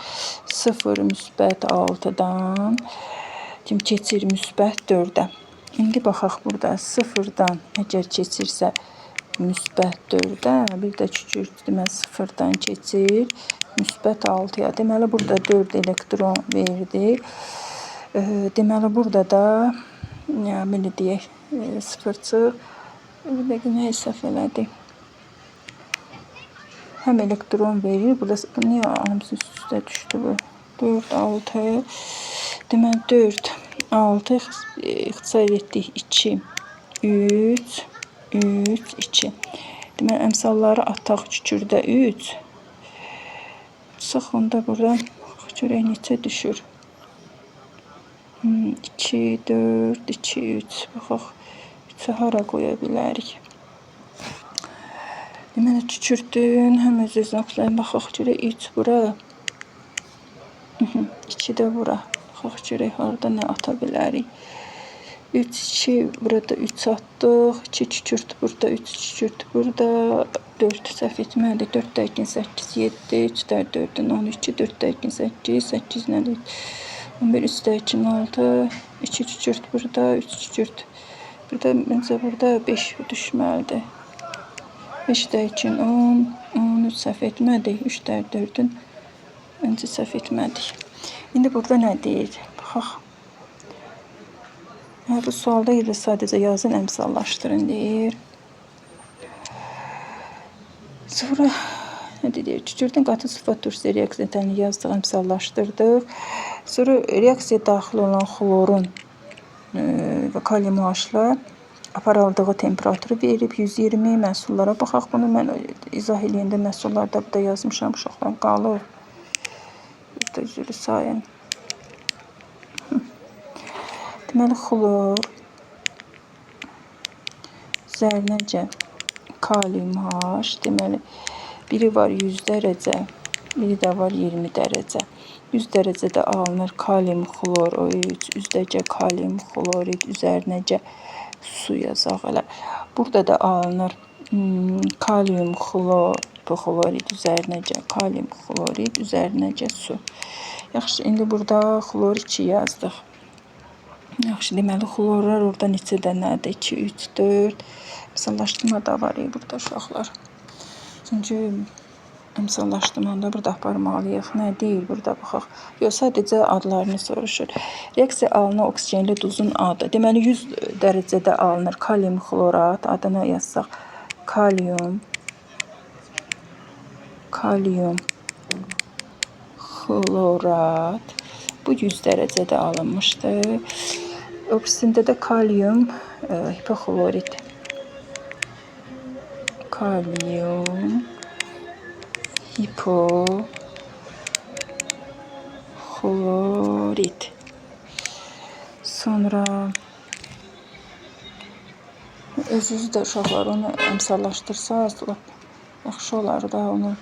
0 müsbət 6-dan keçir müsbət 4-ə. İndi baxaq burada 0-dan əgər keçirsə müsbət 4-ə, bir də kükürt deməli 0-dan keçir müsbət 6-ya. Deməli burada 4 elektron verdi. Deməli burada da belə deyək, 0 bir dəqiqə nə hesab elədi? Həm elektron verir. Burada niyə hamısı üst-üstə düşdü bu? 4, 6. Deməli 4, 6 ixtisar etdik 2, 3, 3, 2. Deməli əmsalları ataq kükürdə 3. Sıx onda burada görək neçə düşür. 2, 4, 2, 3. Baxaq 3-ü hara qoya bilərik? Deməli kükürdün həm öz-özünə oxşayır. Baxaq görək 3 bura. 2 də bura. Baxaq görək harda nə ata bilərik. 3, 2, burada 3 atdıq. 2 kükürt burada, 3 kükürt burada. 4 səhv etmədik. 4 dərkin 8, 7, 3 dər 4-ün 12, 4 dərkin 8, 8 nədir? 11, 3 dərkin 6, 2 kükürt burada, 3 kükürt. Burada, məncə burada 5 düşməlidir. 5 dərkin 10, 13 səhv etmədik. 3 dər 4-ün öncə səhv etmədik. İndi burada nə deyir? Baxaq. Bu sualda yerdə sadəcə yazın, əmsallaşdırın deyir. Sonra nə deyir? Kükürdün qatı sulfat turşusu reaksiyasını yazdıq, əmsallaşdırdıq. Sonra reaksiyaya daxil olan xlorun və kalium H-la aparıldığı temperaturu verib 120. Məhsullara baxaq. Bunu mən izah eləyəndə məhsullarda burada yazmışam. Uşaqlar qalır. Burada üzrü sayın. Deməli, xlor, zərnəcə, kalium H. Deməli, biri var 100 dərəcə, biri də var 20 dərəcə. 100 dərəcədə alınır kalium xlor O3, üzdəcə kalium xlorid, üzərinəcə su yazaq elə. Burada da alınır kalium xlorid, üzərinəcə kalium xlorid, üzərinəcə su. Yaxşı, indi burada xlor 2 yazdıq. Yaxşı, deməli, xlorlar orada neçə dənədir? 2, 3, 4. Əmsallaşdırma da var burada uşaqlar. Çünki əmsallaşdırmada burada aparmalıyıq. Nə deyil burada baxaq. Yox, sadəcə adlarını soruşur. Reaksiya alınan oksigenli duzun adı. Deməli, 100 dərəcədə alınır kalium xlorat. Adına yazsaq. Kalium xlorat. Bu 100 dərəcədə alınmışdır. Oksində də kalium hipoxlorid. Kalium hipoxlorid. Sonra özünüz də uşaqlar onu əmsallaşdırsaz, yaxşı olar da onu.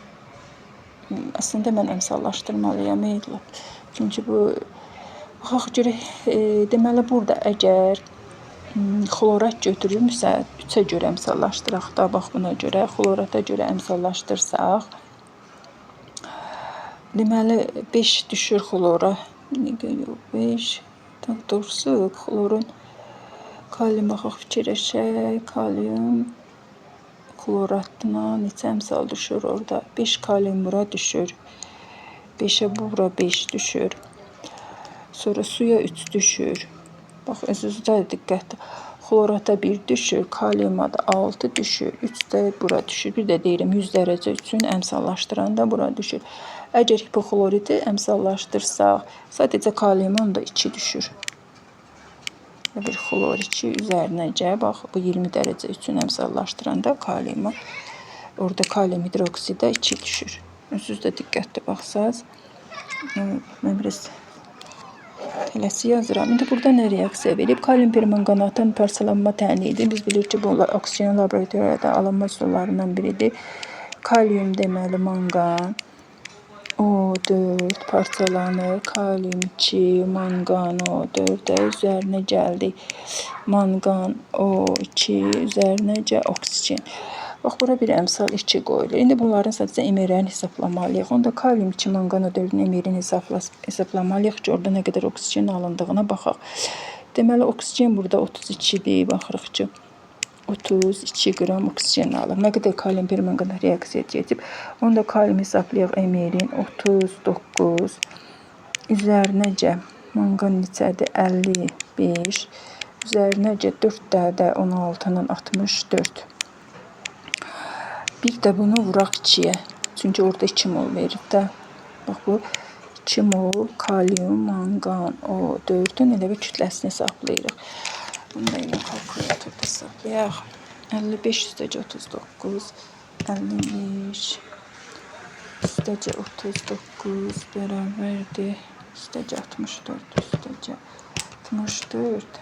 Əslində mən əmsallaşdırmalıyam. Çünki bu baxaq görək, deməli burada əgər xlorat götürülmüsə 3-ə görə əmsallaşdıraq da, bax buna görə, xlorata görə əmsallaşdırsaq, deməli 5 düşür xlora. 5, doğrusu xlorun kalium baxaq fikirləşək, kalium xloratına neçə əmsal düşür orada? 5 kalium bura düşür. 5-ə bura 5 düşür. Sonra suya 3 düşür. Bax, özünüzdə diqqətli. Xlorata 1 düşür, kaliuma da 6 düşür, 3 də bura düşür. Bir də deyirəm 100 dərəcə üçün əmsallaşdıranda bura düşür. Əgər hipoxloridi əmsallaşdırsaq, sadəcə kaliumun da 2 düşür. Bir xlor 2 üzərinəcə, bax bu 20 dərəcə üçün əmsallaşdıranda kaliuma, orada kalium hidroksidə 2 düşür. Özünüzdə diqqətli baxsaz. Mən biraz tələsi yazıram. İndi burada nə reaksiya verib? Kalium permanganatın parçalanma təniidir. Biz bilirik ki, bunlar oksigen laboratoriyada alınma üsullarından biridir. Kalium deməli mangan O4 parçalanır. Kalium 2, mangan O4-ə üzərinə gəldik. Mangan O2 üzərinəcə oksigen. Bax, bura bir əmsal 2 qoyulur. İndi bunların sadəcə emerlərini hesablamalıyıq. Onda kalium 2, mangan O4-ün emerini hesablamalıyıq ki, orada nə qədər oksigen alındığına baxaq. Deməli, oksigen burada 32-dir. Baxırıq ki, 32 qram oksigen alır. Nə qədər kalium permanganat reaksiya edib. Onda kalium hesablayaq emerin 39 üzərinəcə mangan neçədir? 55 üzərinəcə 4 də 16-nın 64. Bir də bunu vuraq 2-yə. Çünki orada 2 mol verir də. Bax, bu 2 mol kalium, mangan, O4-ün elə bir kütləsini hesablayırıq. Bunu da ilə kalkulatorda hesablayaq. 55 üstəcə 39, 55 üstəcə 39 bərabərdir. Üstəcə 64, üstəcə 64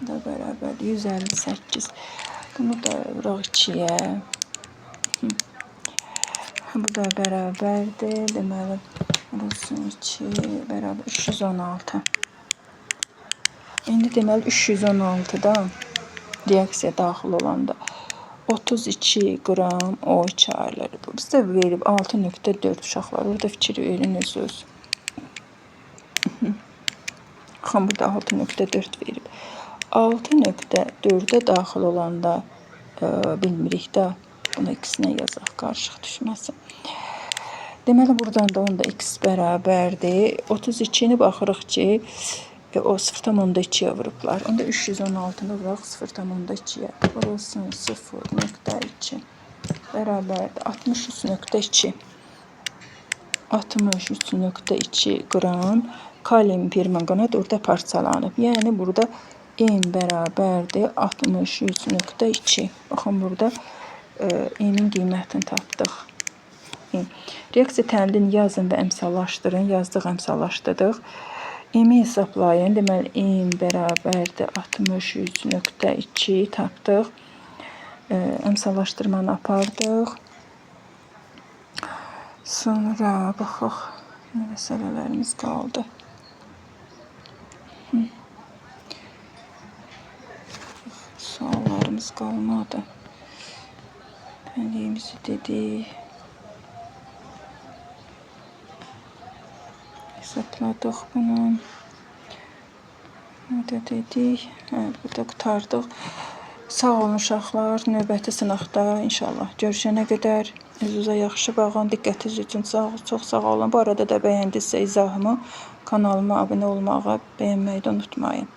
da bərabər 158. Bunu da vuraq 2-yə. Bu da bərabərdir. Deməli, burası 2 bərabər 316. İndi deməli 316-da reaksiya daxil olanda 32 qram O2 ayrılır. Bizdə verib 6.4 uşaqlar. Orada fikir verin özünüz. Baxın, burada 6.4 verib. 6.4-ə daxil olanda bilmirik də. Bunu ikisinə yazaq, qarışıq düşməsin. Deməli, buradan da onda x bərabərdir. 32-ni baxırıq ki, o 0,2-yə vurublar. Onda 316-nı vuraq 0,2-yə. Vurulsun 0,2 bərabərdir. 63,2. 63,2 qram kalium permanganat orada parçalanıb. Yəni, burada n bərabərdir 63.2. Baxın, burada n-in qiymətini tapdıq. Reaksiya təhlilini yazın və əmsallaşdırın. Yazdıq, əmsallaşdırdıq. M-i hesablayın. Deməli, n bərabərdir 63.2 tapdıq. Əmsallaşdırmanı apardıq. Sonra baxaq, nə məsələlərimiz qaldı. Suallarımız qalmadı. Tənliyimizi dedik. Hesabladıq bunu. Nə də dedik? Burada qutardıq. Sağ olun uşaqlar. Növbəti sınaqda inşallah görüşənə qədər özünüzə yaxşı baxın. Diqqətiniz üçün çox sağ olun. Bu arada da bəyəndinizsə izahımı kanalıma abunə olmağı, bəyənməyi də unutmayın.